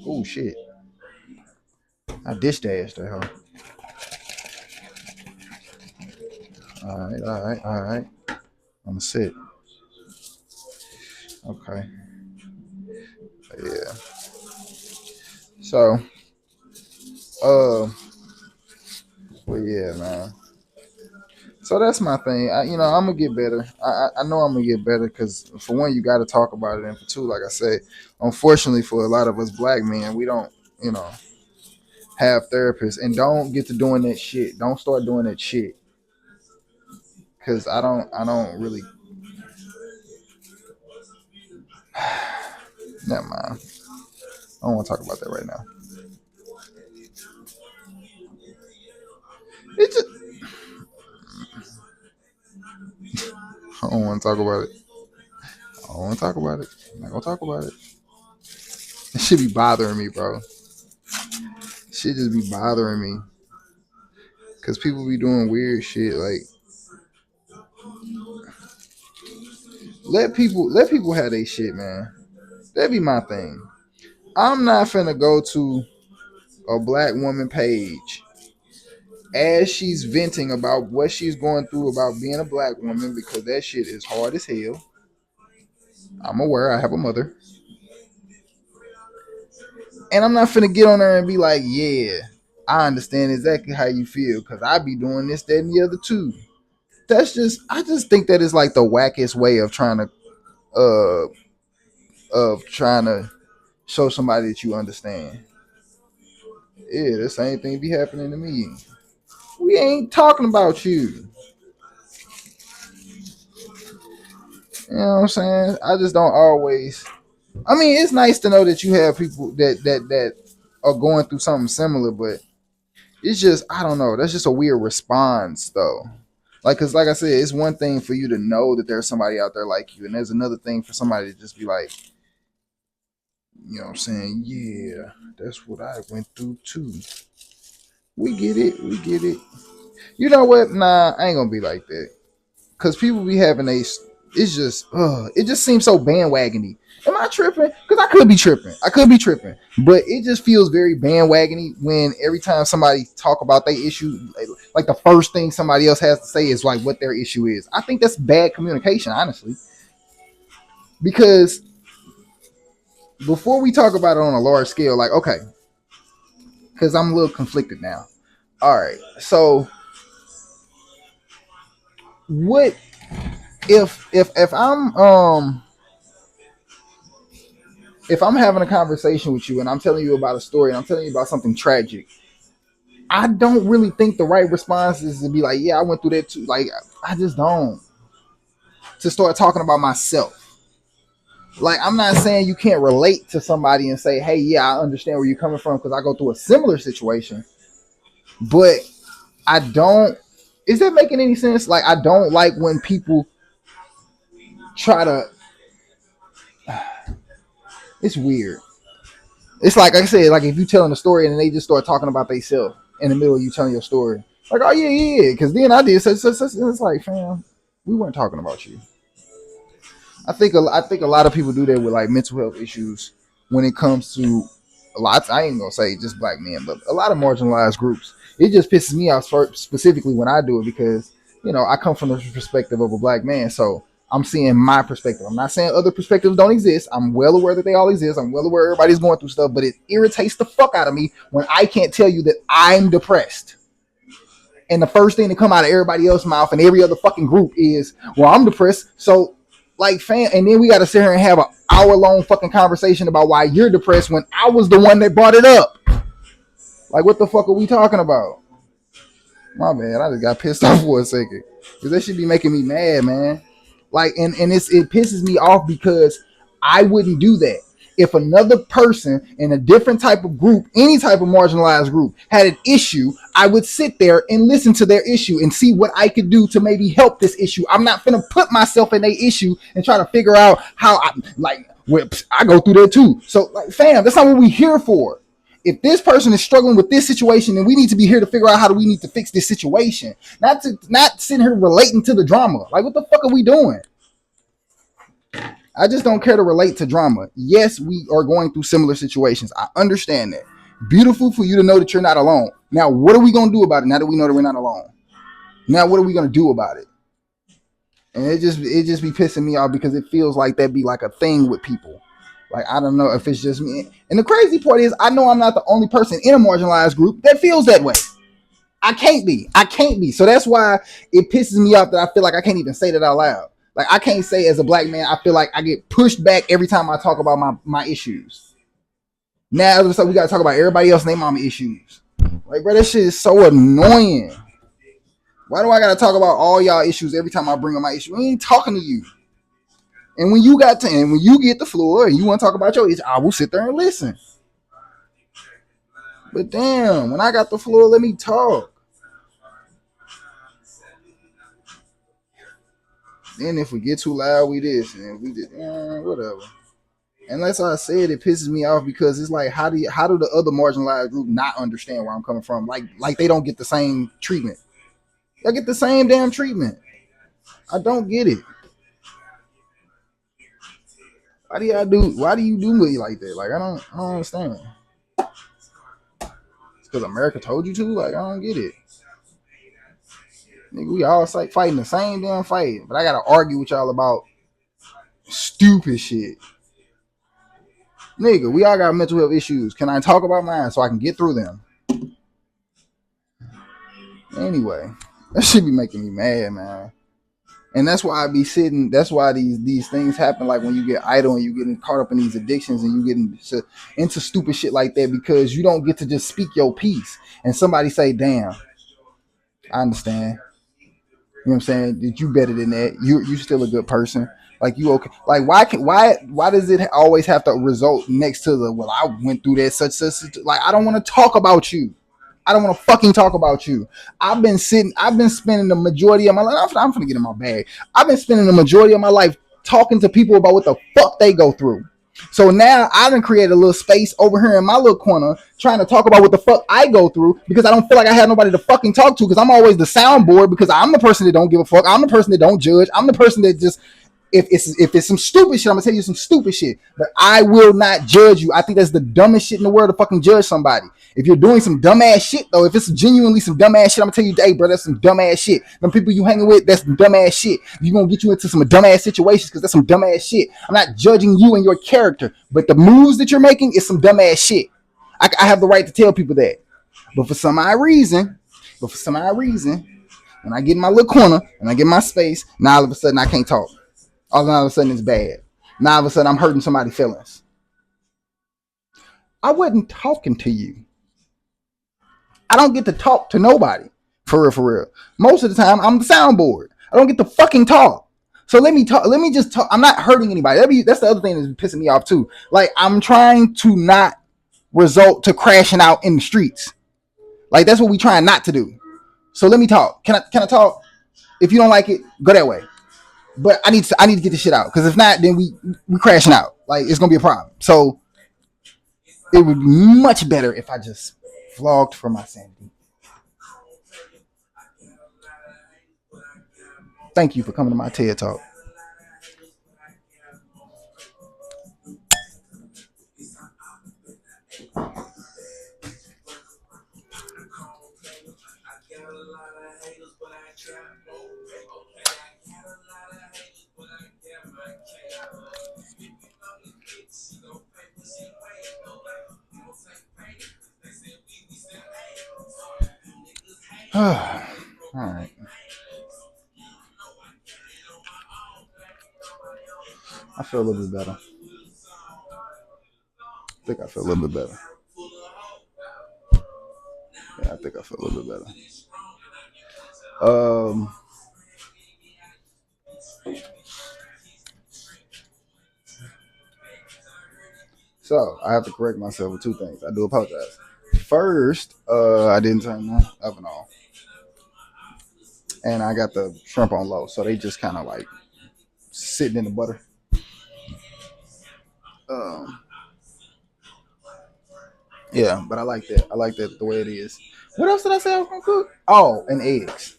Oh shit! I dish dashed that hoe. All right, all right, all right. I'm gonna sit. Okay. Yeah. So, uh, well, yeah, man. So that's my thing. I'm gonna get better. I know I'm gonna get better because for one, you got to talk about it, and for two, like I said, unfortunately for a lot of us black men, we don't, you know, have therapists and don't get to doing that shit. Don't start doing that shit because I don't really. Never mind. I don't want to talk about that right now. It just, I don't want to talk about it. I don't want to talk about it. I'm not gonna talk about it. It should be bothering me, bro. It should just be bothering me because people be doing weird shit. Like let people have their shit, man. That be my thing. I'm not finna go to a black woman page as she's venting about what she's going through about being a black woman because that shit is hard as hell. I'm aware I have a mother. And I'm not finna get on there and be like, yeah, I understand exactly how you feel because I be doing this, that, and the other too. I just think that is like the wackest way uh, of trying to show somebody that you understand. Yeah, the same thing be happening to me. We ain't talking about you. You know what I'm saying? I just don't always. I mean, it's nice to know that you have people that are going through something similar, but it's just I don't know. That's just a weird response, though. Like, cause like I said, it's one thing for you to know that there's somebody out there like you, and there's another thing for somebody to just be like, you know, what I'm saying, yeah, that's what I went through too. We get it, we get it. You know what? Nah, I ain't gonna be like that. Cause people be having it just seems so bandwagony. Am I tripping? Cause I could be tripping. I could be tripping. But it just feels very bandwagony when every time somebody talk about their issue, like the first thing somebody else has to say is like what their issue is. I think that's bad communication, honestly. Because before we talk about it on a large scale, like, okay, because I'm a little conflicted now. All right. So what if I'm having a conversation with you and I'm telling you about a story and I'm telling you about something tragic, I don't really think the right response is to be like, yeah, I went through that too. Like, I just don't. To start talking about myself. Like, I'm not saying you can't relate to somebody and say, hey, yeah, I understand where you're coming from because I go through a similar situation. But I don't. Is that making any sense? Like, I don't like when people try to. It's weird. It's like I said, like if you telling a story and then they just start talking about themselves in the middle of you telling your story. Like, oh yeah, yeah, yeah. Because then I did such. It's like, fam, we weren't talking about you. I think a lot of people do that with like mental health issues when it comes to a lot. I ain't gonna say just black men, but a lot of marginalized groups. It just pisses me off specifically when I do it because I come from the perspective of a black man, so I'm seeing my perspective. I'm not saying other perspectives don't exist. I'm well aware that they all exist. I'm well aware everybody's going through stuff, but it irritates the fuck out of me when I can't tell you that I'm depressed. And the first thing to come out of everybody else's mouth and every other fucking group is, well, I'm depressed. So, like, fam, and then we got to sit here and have an hour-long fucking conversation about why you're depressed when I was the one that brought it up. Like, what the fuck are we talking about? My bad, I just got pissed off for a second. Because that should be making me mad, man. Like, and it pisses me off because I wouldn't do that. If another person in a different type of group, any type of marginalized group, had an issue, I would sit there and listen to their issue and see what I could do to maybe help this issue. I'm not finna put myself in their issue and try to figure out how I go through that too. So, like, fam, that's not what we here for. If this person is struggling with this situation, then we need to be here to figure out how do we need to fix this situation. Not sitting here relating to the drama. Like, what the fuck are we doing? I just don't care to relate to drama. Yes, we are going through similar situations. I understand that. Beautiful for you to know that you're not alone. Now, what are we going to do about it now that we know that we're not alone? Now, what are we going to do about it? And it just be pissing me off because it feels like that be like a thing with people. Like, I don't know if it's just me. And the crazy part is, I know I'm not the only person in a marginalized group that feels that way. I can't be. So that's why it pisses me off that I feel like I can't even say that out loud. Like, I can't say as a black man, I feel like I get pushed back every time I talk about my issues. Now, we got to talk about everybody else and their mama issues. Like, bro, that shit is so annoying. Why do I got to talk about all y'all issues every time I bring up my issue? We ain't talking to you. And when you get the floor and you want to talk about your issue, I will sit there and listen. But damn, when I got the floor, let me talk. Then if we get too loud, we this and we just whatever. And that's why I said it pisses me off because it's like how do the other marginalized group not understand where I'm coming from? Like they don't get the same treatment. They get the same damn treatment. I don't get it. Why do you do me like that? Like I don't understand. It's because America told you to? Like I don't get it. Nigga, we all fighting the same damn fight. But I gotta argue with y'all about stupid shit. Nigga, we all got mental health issues. Can I talk about mine so I can get through them? Anyway, that should be making me mad, man. And that's why I be sitting. That's why these things happen. Like when you get idle and you getting caught up in these addictions and you getting into stupid shit like that because you don't get to just speak your piece. And somebody say, "Damn, I understand." You know what I'm saying? That you better than that. You still a good person. Like you okay? Like why does it always have to result next to the well? I went through that such. Like I don't want to talk about you. I don't want to fucking talk about you. I've been spending the majority of my life. I'm gonna get in my bag. I've been spending the majority of my life talking to people about what the fuck they go through. So now I done created a little space over here in my little corner trying to talk about what the fuck I go through because I don't feel like I have nobody to fucking talk to because I'm always the soundboard because I'm the person that don't give a fuck. I'm the person that don't judge. I'm the person that just if it's some stupid shit, I'm gonna tell you some stupid shit. But I will not judge you. I think that's the dumbest shit in the world to fucking judge somebody. If you're doing some dumbass shit though, if it's genuinely some dumbass shit, I'm gonna tell you, hey bro, that's some dumbass shit. Them people you hanging with, that's some dumbass shit. You gonna get you into some dumbass situations because that's some dumbass shit. I'm not judging you and your character, but the moves that you're making is some dumbass shit. I have the right to tell people that. But for some odd reason, when I get in my little corner and I get my space, now all of a sudden I can't talk. All of a sudden it's bad. Now all of a sudden I'm hurting somebody's feelings. I wasn't talking to you. I don't get to talk to nobody. For real, for real. Most of the time I'm the soundboard. I don't get to fucking talk. So let me talk. Let me just talk. I'm not hurting anybody. That's the other thing that's pissing me off too. Like I'm trying to not result to crashing out in the streets. Like that's what we trying not to do. So let me talk. Can I talk? If you don't like it, go that way. But I need to get this shit out because if not, then we crashing out. Like it's gonna be a problem. So it would be much better if I just vlogged for my sanity. Thank you for coming to my TED Talk. All right. I feel a little bit better. I think I feel a little bit better. Yeah, I think I feel a little bit better. Um, so I have to correct myself with two things. I do apologize. First, I didn't turn the oven on, and I got the shrimp on low, so they just kind of like sitting in the butter. Um, yeah, but I like that. I like that the way it is. What else did I say I was gonna cook? Oh, and eggs.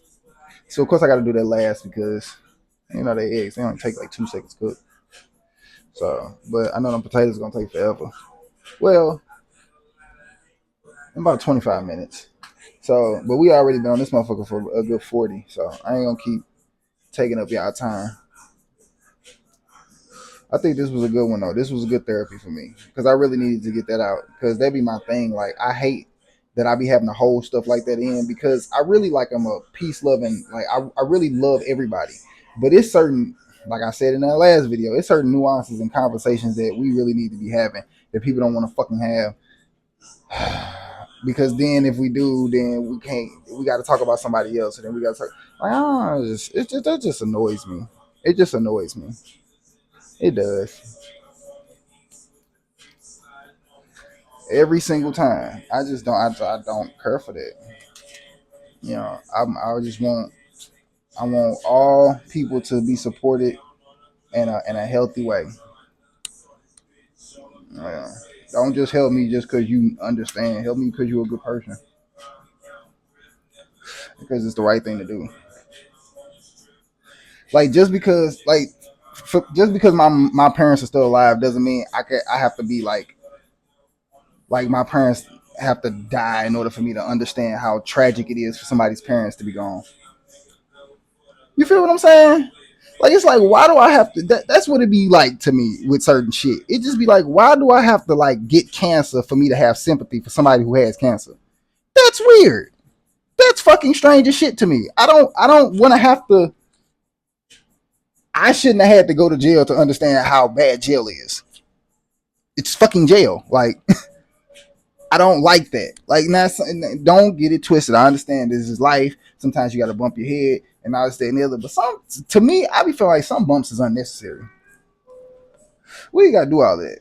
So of course I got to do that last because the eggs they only take like 2 seconds to cook. So, but I know the potatoes are gonna take forever. Well, in about 25 minutes. So, but we already been on this motherfucker for a good 40. So I ain't gonna keep taking up y'all time. I think this was a good one though. This was a good therapy for me because I really needed to get that out because that be my thing. Like I hate that I be having to hold stuff like that in because I really like I'm a peace loving. Like I really love everybody, but it's certain. Like I said in that last video, it's certain nuances and conversations that we really need to be having that people don't want to fucking have. Because then if we do, then we can't. We got to talk about somebody else, and then we got to talk. Like, it just that just annoys me. It just annoys me. It does every single time. I just don't. I don't care for that. I just want. I want all people to be supported in a healthy way. Yeah. Don't just help me just because you understand. Help me because you're a good person. Because it's the right thing to do. Like just because my parents are still alive doesn't mean I have to be like my parents have to die in order for me to understand how tragic it is for somebody's parents to be gone. You feel what I'm saying? Like it's like why do I have to that's what it be like to me with certain shit. It just be like why do I have to like get cancer for me to have sympathy for somebody who has cancer? That's weird. That's fucking strange as shit to me. I don't want to have to. I shouldn't have had to go to jail to understand how bad jail is. It's fucking jail. Like I don't like that. Like now, don't get it twisted. I understand this is life. Sometimes you got to bump your head and all this, that, and the other. But to me, I be feeling like some bumps is unnecessary. We got to do all that.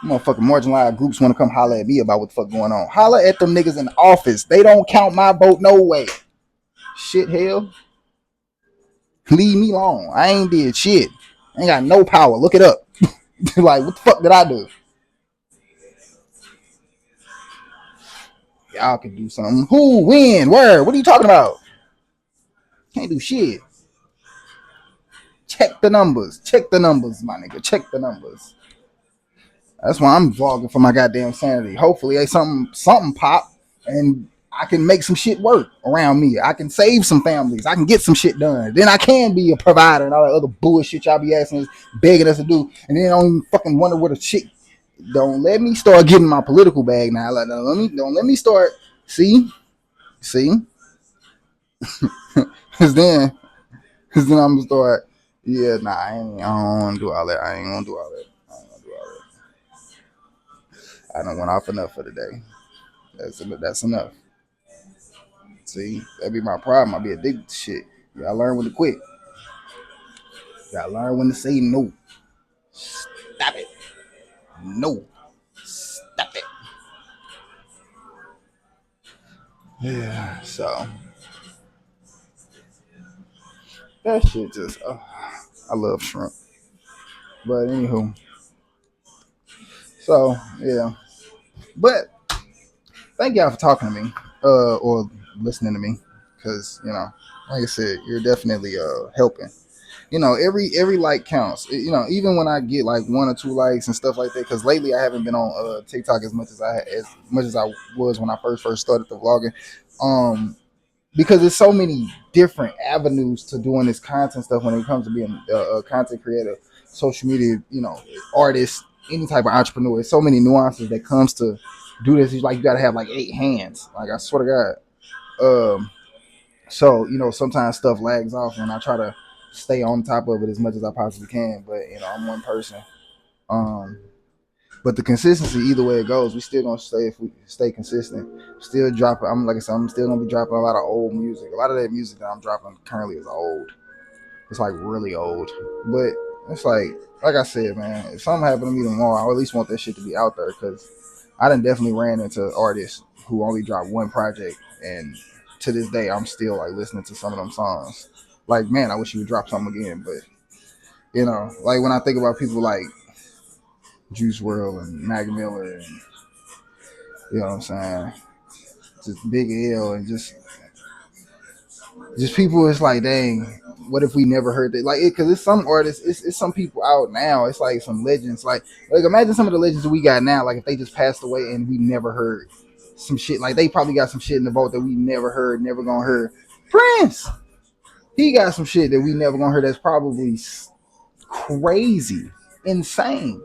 Motherfucking marginalized groups want to come holler at me about what the fuck going on. Holler at them niggas in the office. They don't count my vote no way. Shit, hell. Leave me alone. I ain't did shit. I ain't got no power. Look it up. Like, what the fuck did I do? Y'all can do something. Who, when, where? What are you talking about? Can't do shit. Check the numbers. Check the numbers, my nigga. Check the numbers. That's why I'm vlogging for my goddamn sanity. Hopefully, something pop and I can make some shit work around me. I can save some families. I can get some shit done. Then I can be a provider and all that other bullshit y'all be asking us, begging us to do. And then I don't even fucking wonder what the shit. Don't let me start getting my political bag now. Like, don't let me start. See, because then I'm gonna start. Yeah, nah, I don't want to do all that. I ain't gonna do all that. I ain't gonna do all that. I don't went off enough for today. That's enough. See, that be my problem. I be addicted to shit. You gotta learn when to quit. You gotta learn when to say no. Stop it. No. Stop it. Yeah. So that shit just. I love shrimp. But anywho, so yeah. But thank y'all for talking to me, or listening to me, because like I said, you're definitely helping. Every like counts. Even when I get like 1 or 2 likes and stuff like that, because lately I haven't been on TikTok as much as I was when I first started the vlogging. Because there's so many different avenues to doing this content stuff when it comes to being a content creator, social media, artist, any type of entrepreneur. There's so many nuances that comes to do this. He's like, you gotta have like 8 hands. Like I swear to God. So sometimes stuff lags off, and I try to stay on top of it as much as I possibly can. But I'm one person. Um, but the consistency, either way it goes, we still gonna stay if we stay consistent. Still dropping. I'm like I said, I'm still gonna be dropping a lot of old music. A lot of that music that I'm dropping currently is old. It's like really old. But it's like I said, man, if something happened to me tomorrow, I at least want that shit to be out there because I done definitely ran into artists who only dropped one project, and to this day, I'm still like listening to some of them songs. Like, man, I wish you would drop something again. But like when I think about people like Juice World and Mac Miller, and you know what I'm saying, just Big L, and just people, it's like, dang, what if we never heard that? Like, because it's some artists, it's some people out now. It's like some legends. Like imagine some of the legends that we got now. Like if they just passed away and we never heard some shit. Like they probably got some shit in the vault that we never heard, never gonna hear. Prince, he got some shit that we never gonna hear. That's probably crazy, insane.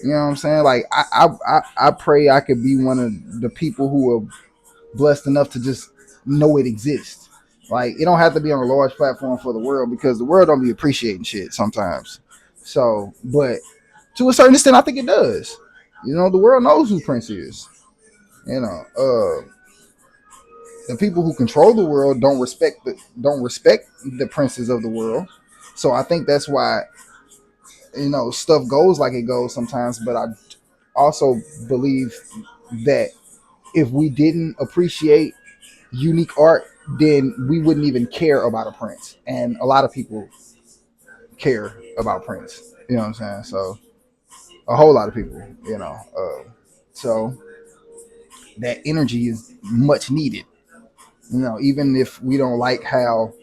You know what I'm saying? Like I pray I could be one of the people who are blessed enough to just know it exists. Like it don't have to be on a large platform for the world because the world don't be appreciating shit sometimes. So, but to a certain extent, I think it does. The world knows who Prince is. The people who control the world don't respect the princes of the world. So I think that's why stuff goes like it goes sometimes. But I also believe that if we didn't appreciate unique art, then we wouldn't even care about a Prince. And a lot of people care about Prince. You know what I'm saying? So a whole lot of people. So that energy is much needed. Even if we don't like how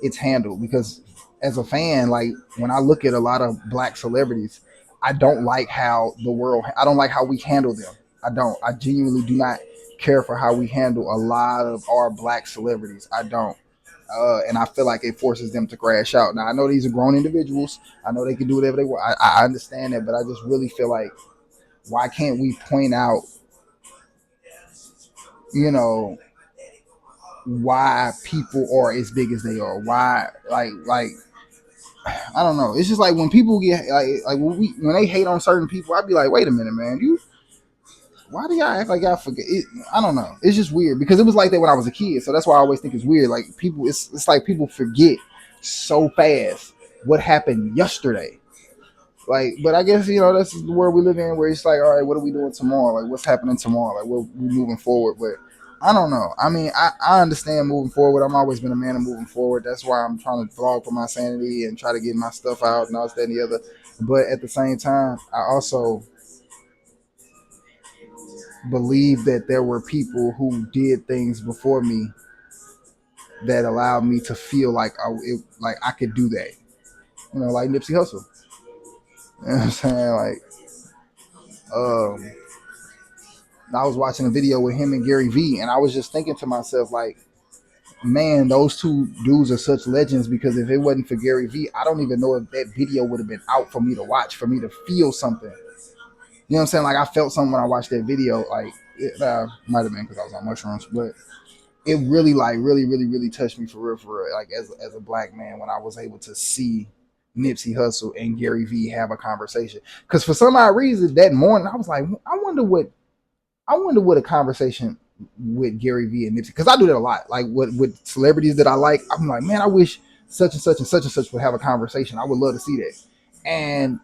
it's handled, because as a fan, like when I look at a lot of black celebrities, I don't like how I don't like how we handle them. I genuinely do not care for how we handle a lot of our black celebrities. I don't. And I feel like it forces them to crash out. Now I know these are grown individuals. I know they can do whatever they want. I understand that, but I just really feel like why can't we point out, you know, why people are as big as they are? Why, like I don't know. It's just like when people get like when they hate on certain people, I'd be like, wait a minute, man, why do y'all act like y'all forget? I don't know. It's just weird because it was like that when I was a kid, so that's why I always think it's weird. Like people, it's like people forget so fast what happened yesterday. Like, but I guess that's the world we live in, where it's like, all right, what are we doing tomorrow? Like, what's happening tomorrow? Like, we moving forward. But I don't know. I mean, I understand moving forward. I'm always been a man of moving forward. That's why I'm trying to vlog for my sanity and try to get my stuff out and all that and the other. But at the same time, I also believe that there were people who did things before me that allowed me to feel like like I could do that. Like Nipsey Hussle. You know what I'm saying? Like, um, I was watching a video with him and Gary Vee, and I was just thinking to myself, like, man, those two dudes are such legends, because if it wasn't for Gary Vee, I don't even know if that video would have been out for me to watch, for me to feel something. You know what I'm saying? Like, I felt something when I watched that video. Like, it might have been because I was on mushrooms, but it really, like, really, really, really touched me for real, like, as a black man, when I was able to see Nipsey Hussle and Gary Vee have a conversation. Because for some odd reason, that morning, I was like, I wonder what a conversation with Gary Vee and Nipsey, because I do that a lot. Like with celebrities that I like, I'm like, man, I wish such and such and such and such would have a conversation. I would love to see that. And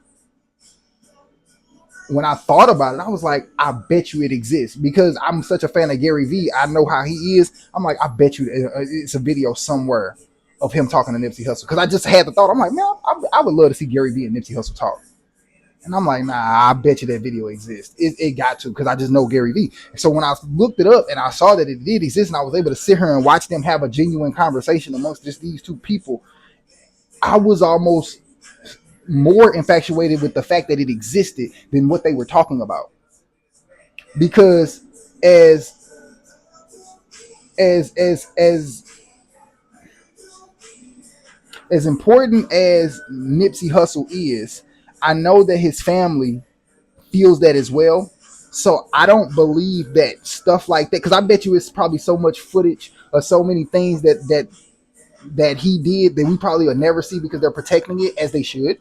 when I thought about it, I was like, I bet you it exists, because I'm such a fan of Gary Vee. I know how he is. I'm like, I bet you it's a video somewhere of him talking to Nipsey Hussle, because I just had the thought. I'm like, man, I would love to see Gary Vee and Nipsey Hussle talk. And I'm like, nah, I bet you that video exists. It got to, because I just know Gary Vee. So when I looked it up and I saw that it did exist, and I was able to sit here and watch them have a genuine conversation amongst just these two people, I was almost more infatuated with the fact that it existed than what they were talking about. Because as as as as as important as Nipsey Hussle is, I know that his family feels that as well. So I don't believe that stuff like that, because I bet you it's probably so much footage or so many things that he did that we probably will never see because they're protecting it as they should.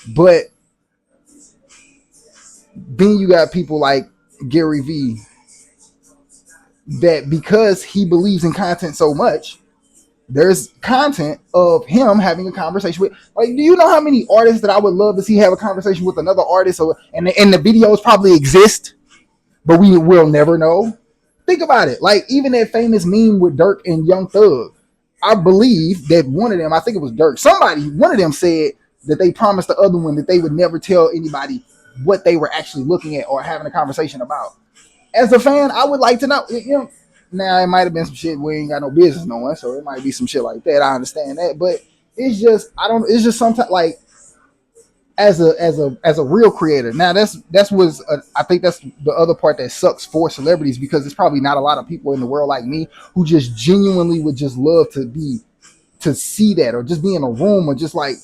But then you got people like Gary Vee that because he believes in content so much, there's content of him having a conversation with, like, do you know how many artists that I would love to see have a conversation with another artist, or and the videos probably exist but we will never know. Think about it. Like even that famous meme with Dirk and Young Thug. I believe that one of them, I think it was Dirk, one of them said that they promised the other one that they would never tell anybody what they were actually looking at or having a conversation about. As a fan, I would like to know. Now it might have been some shit we ain't got no business knowing, so it might be some shit like that. I understand that, but it's just I don't. It's just sometimes like as a real creator. Now that's was I think that's the other part that sucks for celebrities, because it's probably not a lot of people in the world like me who just genuinely would just love to see that, or just be in a room, or just like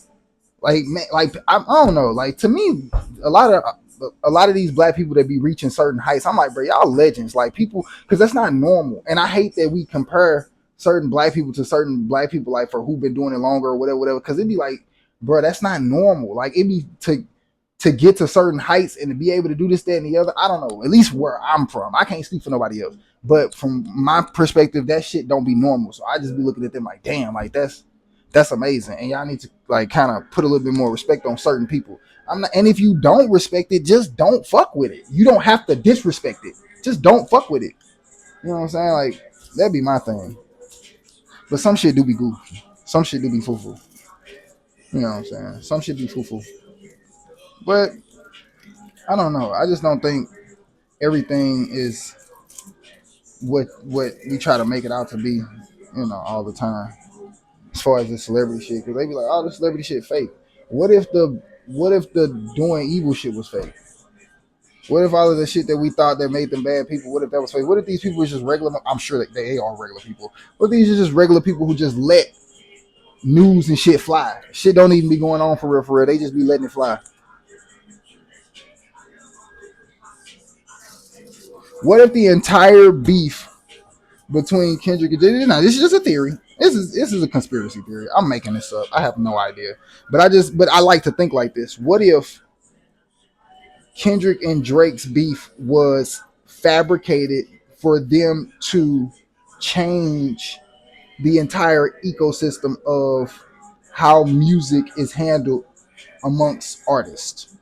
man, like I don't know, like to me a lot of these black people that be reaching certain heights, I'm like, bro, y'all legends, like people, because that's not normal. And I hate that we compare certain black people to certain black people, like for who been doing it longer or whatever, because it'd be like, bro, that's not normal. Like it'd be to get to certain heights and to be able to do this, that, and the other. I don't know. At least where I'm from, I can't speak for nobody else, but from my perspective, that shit don't be normal. So I just be looking at them like, damn, like that's amazing. And y'all need to like kind of put a little bit more respect on certain people. I'm not, and if you don't respect it, just don't fuck with it. You don't have to disrespect it. Just don't fuck with it. You know what I'm saying? Like that'd be my thing. But some shit do be goofy. Some shit do be foo-foo. You know what I'm saying? Some shit be foo-foo. But I don't know. I just don't think everything is what we try to make it out to be, all the time. As far as the celebrity shit, because they be like, "Oh, the celebrity shit fake." What if the doing evil shit was fake? What if all of the shit that we thought that made them bad people? What if that was fake? What if these people were just regular? I'm sure that they are regular people. What if these are just regular people who just let news and shit fly? Shit don't even be going on for real, for real. They just be letting it fly. What if the entire beef between Kendrick and Jay? Now, this is just a theory. This is a conspiracy theory. I'm making this up. I have no idea, but I like to think like this. What if Kendrick and Drake's beef was fabricated for them to change the entire ecosystem of how music is handled amongst artists?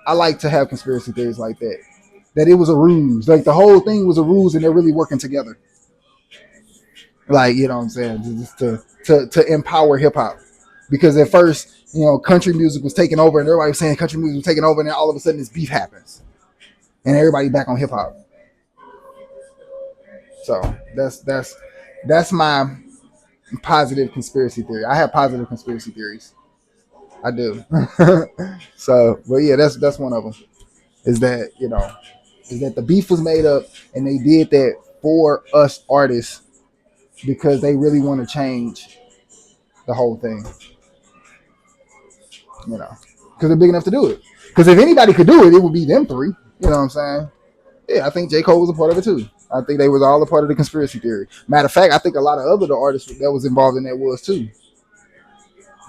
I like to have conspiracy theories like that. That it was a ruse. Like the whole thing was a ruse and they're really working together. Like, you know what I'm saying? Just to empower hip hop. Because at first, country music was taking over and everybody was saying country music was taking over, and then all of a sudden this beef happens. And everybody back on hip hop. So that's my positive conspiracy theory. I have positive conspiracy theories. I do. So, but yeah, that's one of them. Is that the beef was made up and they did that for us artists because they really want to change the whole thing. Because they're big enough to do it. Because if anybody could do it, it would be them three. You know what I'm saying? Yeah, I think J. Cole was a part of it too. I think they was all a part of the conspiracy theory. Matter of fact, I think a lot of other the artists that was involved in that was too.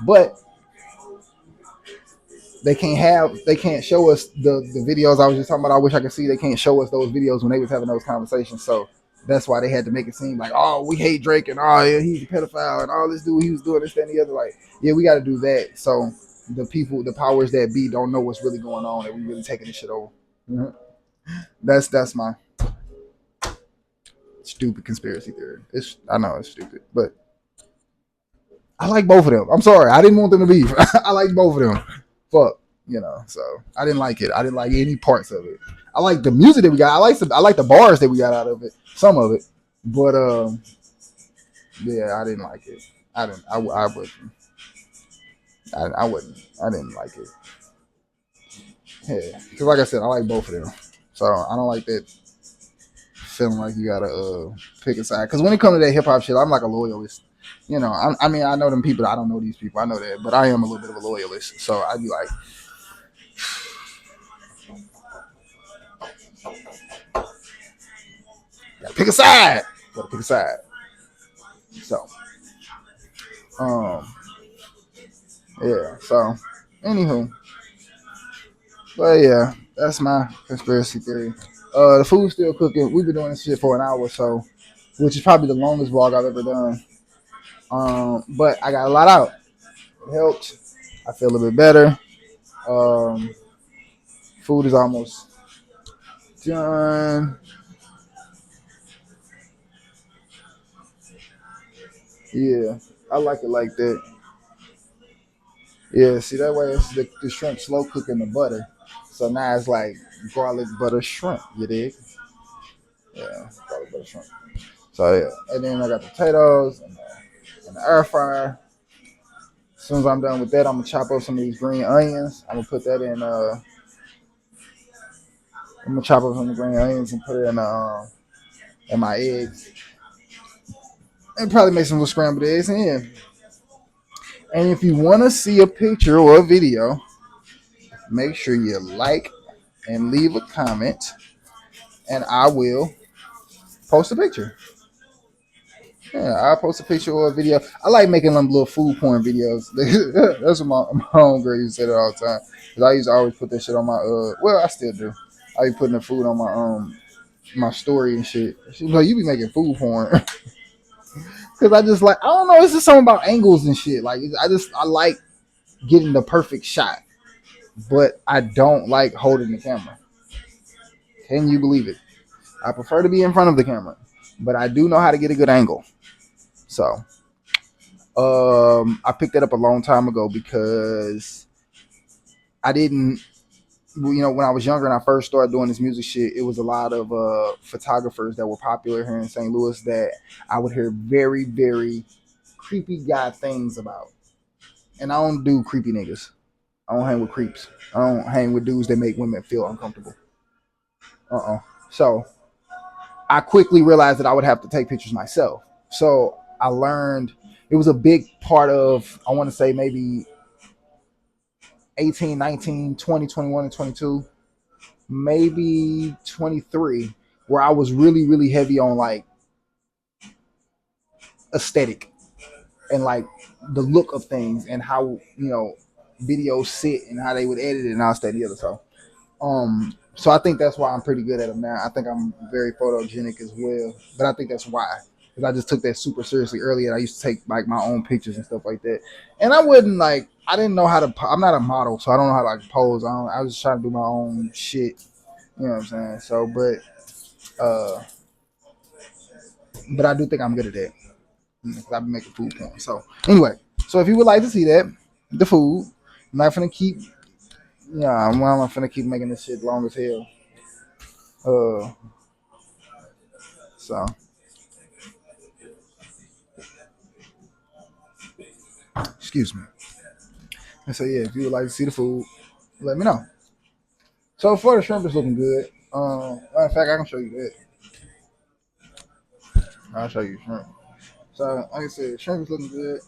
But they can't show us the videos I was just talking about. I wish I could see. They can't show us those videos when they was having those conversations. So that's why they had to make it seem like, oh, we hate Drake and oh yeah, he's a pedophile and all this dude he was doing this, that, and the other. Like, yeah, we got to do that. So the powers that be don't know what's really going on, and we really taking this shit over. Mm-hmm. That's my stupid conspiracy theory. I know it's stupid, but I like both of them. I'm sorry, I didn't want them to beef. I like both of them. Fuck, So I didn't like it. I didn't like any parts of it. I like the music that we got. I like the bars that we got out of it. Some of it, but yeah, I didn't like it. I didn't. I wouldn't. I wouldn't. I didn't like it. Yeah, because like I said, I like both of them. So I don't like that feeling like you gotta pick a side. Because when it comes to that hip hop shit, I'm like a loyalist. I mean, I know them people. I don't know these people. I know that, but I am a little bit of a loyalist. So I'd be like, pick a side. Gotta pick a side. So, um, yeah. So, anywho, but yeah, that's my conspiracy theory. The food's still cooking. We've been doing this shit for an hour, so which is probably the longest vlog I've ever done. But I got a lot out. It helped. I feel a little bit better. Um, food is almost done. Yeah, I like it like that. Yeah, see that way it's the shrimp slow cooking the butter. So now it's like garlic butter shrimp. You dig? Yeah, garlic butter shrimp. So yeah, and then I got the potatoes and the air fryer. As soon as I'm done with that, I'm gonna chop up some of these green onions. I'm gonna put that in. I'm gonna chop up some of the green onions and put it in my eggs, and probably make some little scrambled eggs. And yeah. And if you want to see a picture or a video, make sure you like and leave a comment, and I will post a picture. Yeah, I'll post a picture or a video. I like making them little food porn videos. That's what my homegirl used to say that all the time. Cause I used to always put that shit on my well, I still do. I be putting the food on my story and shit. She's like, you be making food porn. Cause I just like, I don't know, it's just something about angles and shit. Like I like getting the perfect shot, but I don't like holding the camera. Can you believe it? I prefer to be in front of the camera, but I do know how to get a good angle. So I picked that up a long time ago because I didn't, when I was younger and I first started doing this music shit, it was a lot of photographers that were popular here in St. Louis that I would hear very, very creepy guy things about. And I don't do creepy niggas. I don't hang with creeps. I don't hang with dudes that make women feel uncomfortable. So I quickly realized that I would have to take pictures myself. So I learned it was a big part of, I want to say maybe 18, 19, 20, 21, and 22, maybe 23, where I was really, really heavy on like aesthetic and like the look of things and how, videos sit and how they would edit it and all that and the other. So I think that's why I'm pretty good at them now. I think I'm very photogenic as well, but I think that's why, because I just took that super seriously earlier. I used to take like my own pictures and stuff like that, and I wouldn't like. I didn't know how to. I'm not a model, so I don't know how to like pose. I was just trying to do my own shit. You know what I'm saying? So, uh, but I do think I'm good at that because I've been making food porn. So anyway, so if you would like to see that, the food, I'm not gonna keep. Yeah, I'm not gonna keep making this shit long as hell. Uh, so. Excuse me. And so yeah, if you would like to see the food, let me know. So far the shrimp is looking good. Matter of fact, I can show you that. I'll show you shrimp. So like I said, shrimp is looking good.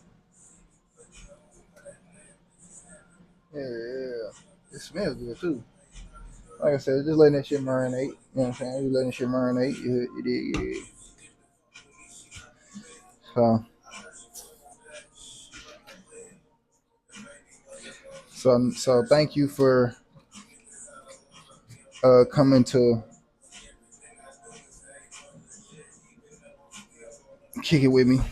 Yeah, yeah. It smells good too. Like I said, just letting that shit marinate. You know what I'm saying? Just letting that shit marinate. Yeah. So so thank you for coming to kick it with me. You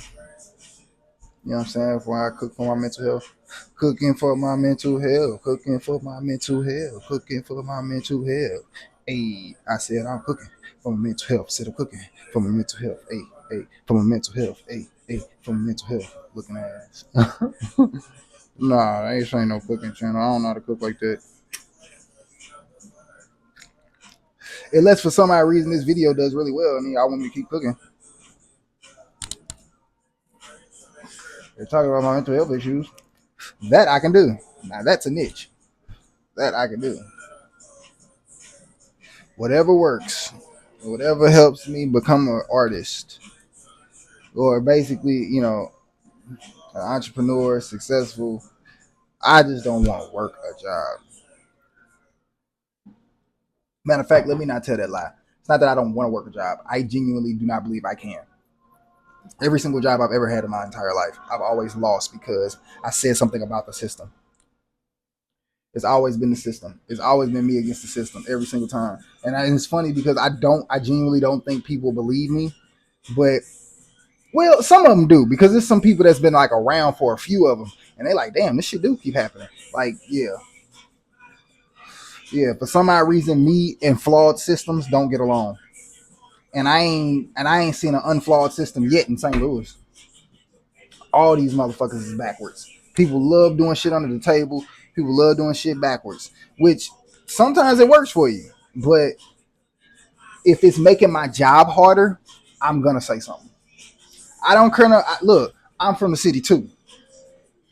know what I'm saying? While I cook for my mental health. Cooking for my mental health. Cooking for my mental health. Cooking for my mental health. Hey, I said I'm cooking for my mental health. Said I'm cooking for my mental health. Hey, for my mental health. Hey, for my mental health. Looking ass. Nah, I ain't no cooking channel. I don't know how to cook like that. Unless for some odd reason this video does really well. I mean, I want me to keep cooking. They're talking about my mental health issues. That I can do. Now that's a niche. That I can do. Whatever works, whatever helps me become an artist, or basically, an entrepreneur, successful. I just don't want to work a job. Matter of fact, let me not tell that lie. It's not that I don't want to work a job. I genuinely do not believe I can. Every single job I've ever had in my entire life, I've always lost because I said something about the system. It's always been the system. It's always been me against the system every single time. And it's funny because I genuinely don't think people believe me. But well, some of them do because there's some people that's been like around for a few of them, and they like, damn, this shit do keep happening. Like, yeah, yeah. For some odd reason, me and flawed systems don't get along, and I ain't seen an unflawed system yet in St. Louis. All these motherfuckers is backwards. People love doing shit under the table. People love doing shit backwards, which sometimes it works for you. But if it's making my job harder, I'm gonna say something. I don't care. Look, I'm from the city too.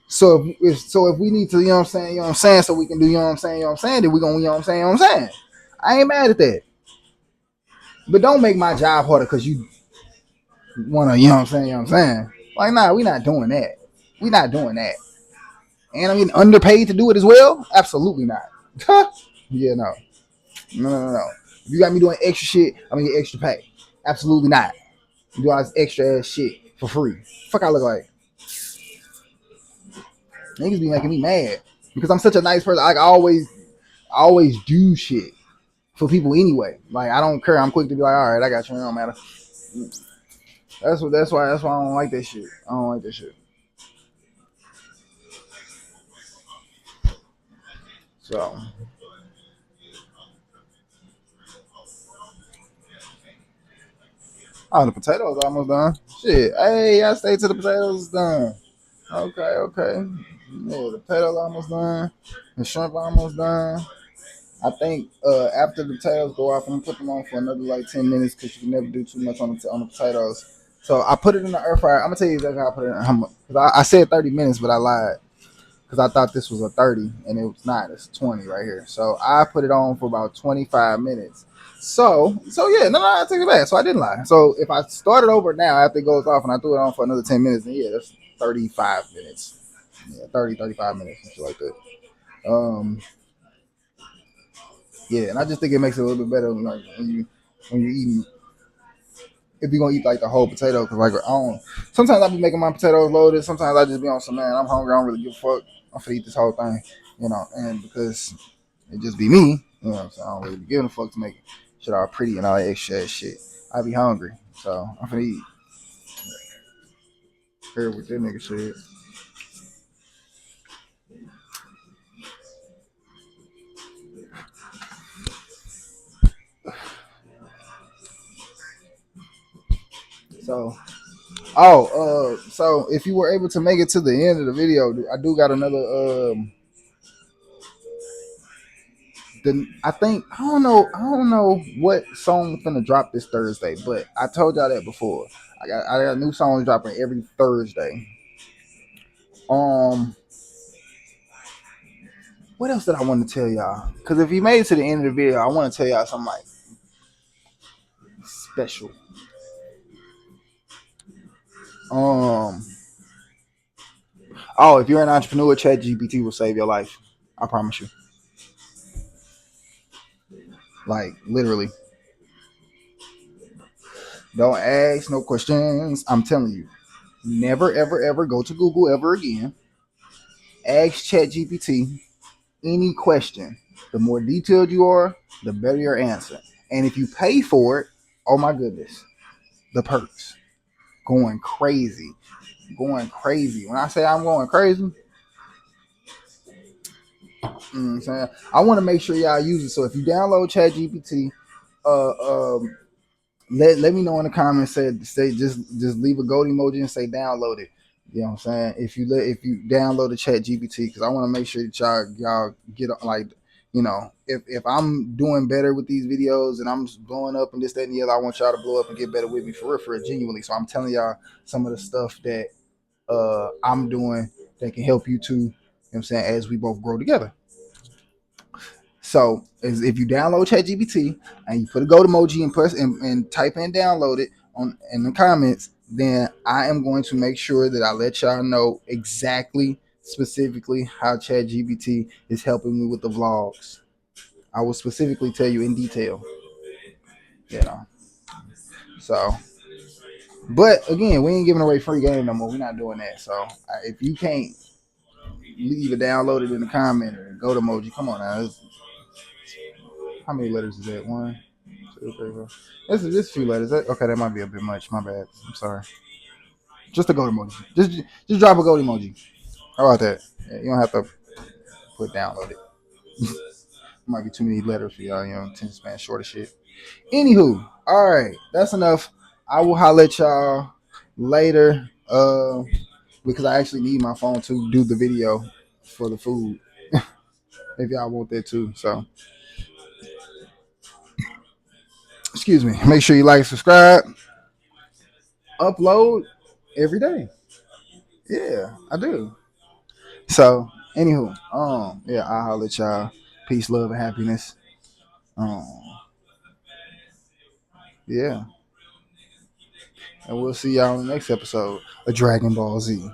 So if we need to, you know what I'm saying, you know what I'm saying, so we can do, you know what I'm saying, you know what I'm saying, then we gonna, you know what I'm saying, you know what I'm saying. I ain't mad at that. But don't make my job harder because you wanna, you know what I'm saying, you know what I'm saying. Like, nah, we not doing that. We not doing that. And I'm getting underpaid to do it as well? Absolutely not. Yeah, no. No, no, no, no. If you got me doing extra shit, I'm gonna get extra pay. Absolutely not. You do all this extra ass shit for free. Fuck I look like. Niggas be making me mad. Because I'm such a nice person. Like I always do shit for people anyway. Like I don't care. I'm quick to be like, all right, I got you. It don't matter. That's why I don't like that shit. I don't like that shit. So oh, the potatoes almost done. Shit. Hey, I stayed till the potatoes is done. Okay, okay. Yeah, the potatoes almost done. The shrimp almost done. I think after the potatoes go off, I'm gonna put them on for another like 10 minutes because you can never do too much on the potatoes. So I put it in the air fryer. I'm gonna tell you exactly how I put it in. Cause I said 30 minutes, but I lied because I thought this was a 30 and it was not. It's 20 right here. So I put it on for about 25 minutes. So yeah, no, I take it back. So I didn't lie. So if I started over now after it goes off and I threw it on for another 10 minutes, then yeah, that's 35 minutes. Yeah, 30, 35 minutes and shit like that. Yeah, and I just think it makes it a little bit better like when you eating if you're gonna eat like the whole potato because like I don't sometimes I be making my potatoes loaded, sometimes I just be on some man, I'm hungry, I don't really give a fuck. I'm gonna eat this whole thing, and because it just be me, so I don't really be giving a fuck to make shit all pretty and all that extra ass shit. I be hungry. So I'm gonna eat here with that nigga shit. So so if you were able to make it to the end of the video, I do got another I think I don't know what song finna drop this Thursday, but I told y'all that before. I got new songs dropping every Thursday. Um, what else did I want to tell y'all? Because if you made it to the end of the video, I want to tell y'all something like special. Um, oh, if you're an entrepreneur, ChatGPT will save your life. I promise you. Like literally, don't ask no questions. I'm telling you, never ever ever go to Google ever again. Ask ChatGPT any question. The more detailed you are, the better your answer. And if you pay for it, oh my goodness, the perks going crazy, going crazy. When I say I'm going crazy, I'm saying I want to make sure y'all use it. So if you download ChatGPT, uh, um, let me know in the comments. Say just leave a gold emoji and say download it. You know what I'm saying? If you download the Chat GPT, because I want to make sure that y'all get like, if I'm doing better with these videos and I'm blowing up and this, that, and the other, I want y'all to blow up and get better with me for real, genuinely. So I'm telling y'all some of the stuff that I'm doing that can help you too. You know what I'm saying? As we both grow together. So if you download ChatGPT and you put a gold emoji and press and type in download it on in the comments, then I am going to make sure that I let y'all know exactly, specifically how ChatGPT is helping me with the vlogs. I will specifically tell you in detail. You know. So, but again, we ain't giving away free game no more. We're not doing that. So if you can't leave it downloaded in the comment or go to emoji, come on now. How many letters is that? One, two, three, four. This a few letters. Okay, that might be a bit much. My bad. I'm sorry. Just a goat emoji. Just drop a goat emoji. How about that? Yeah, you don't have to put download it. Might be too many letters for y'all. You know, attention span short of shit. Anywho, all right, that's enough. I will holler at y'all later. Because I actually need my phone to do the video for the food. If y'all want that too. So, excuse me. Make sure you like, subscribe, upload every day. Yeah, I do. So, anywho, yeah, I'll holler at y'all. Peace, love, and happiness. Um, yeah, and we'll see y'all in the next episode of Dragon Ball Z.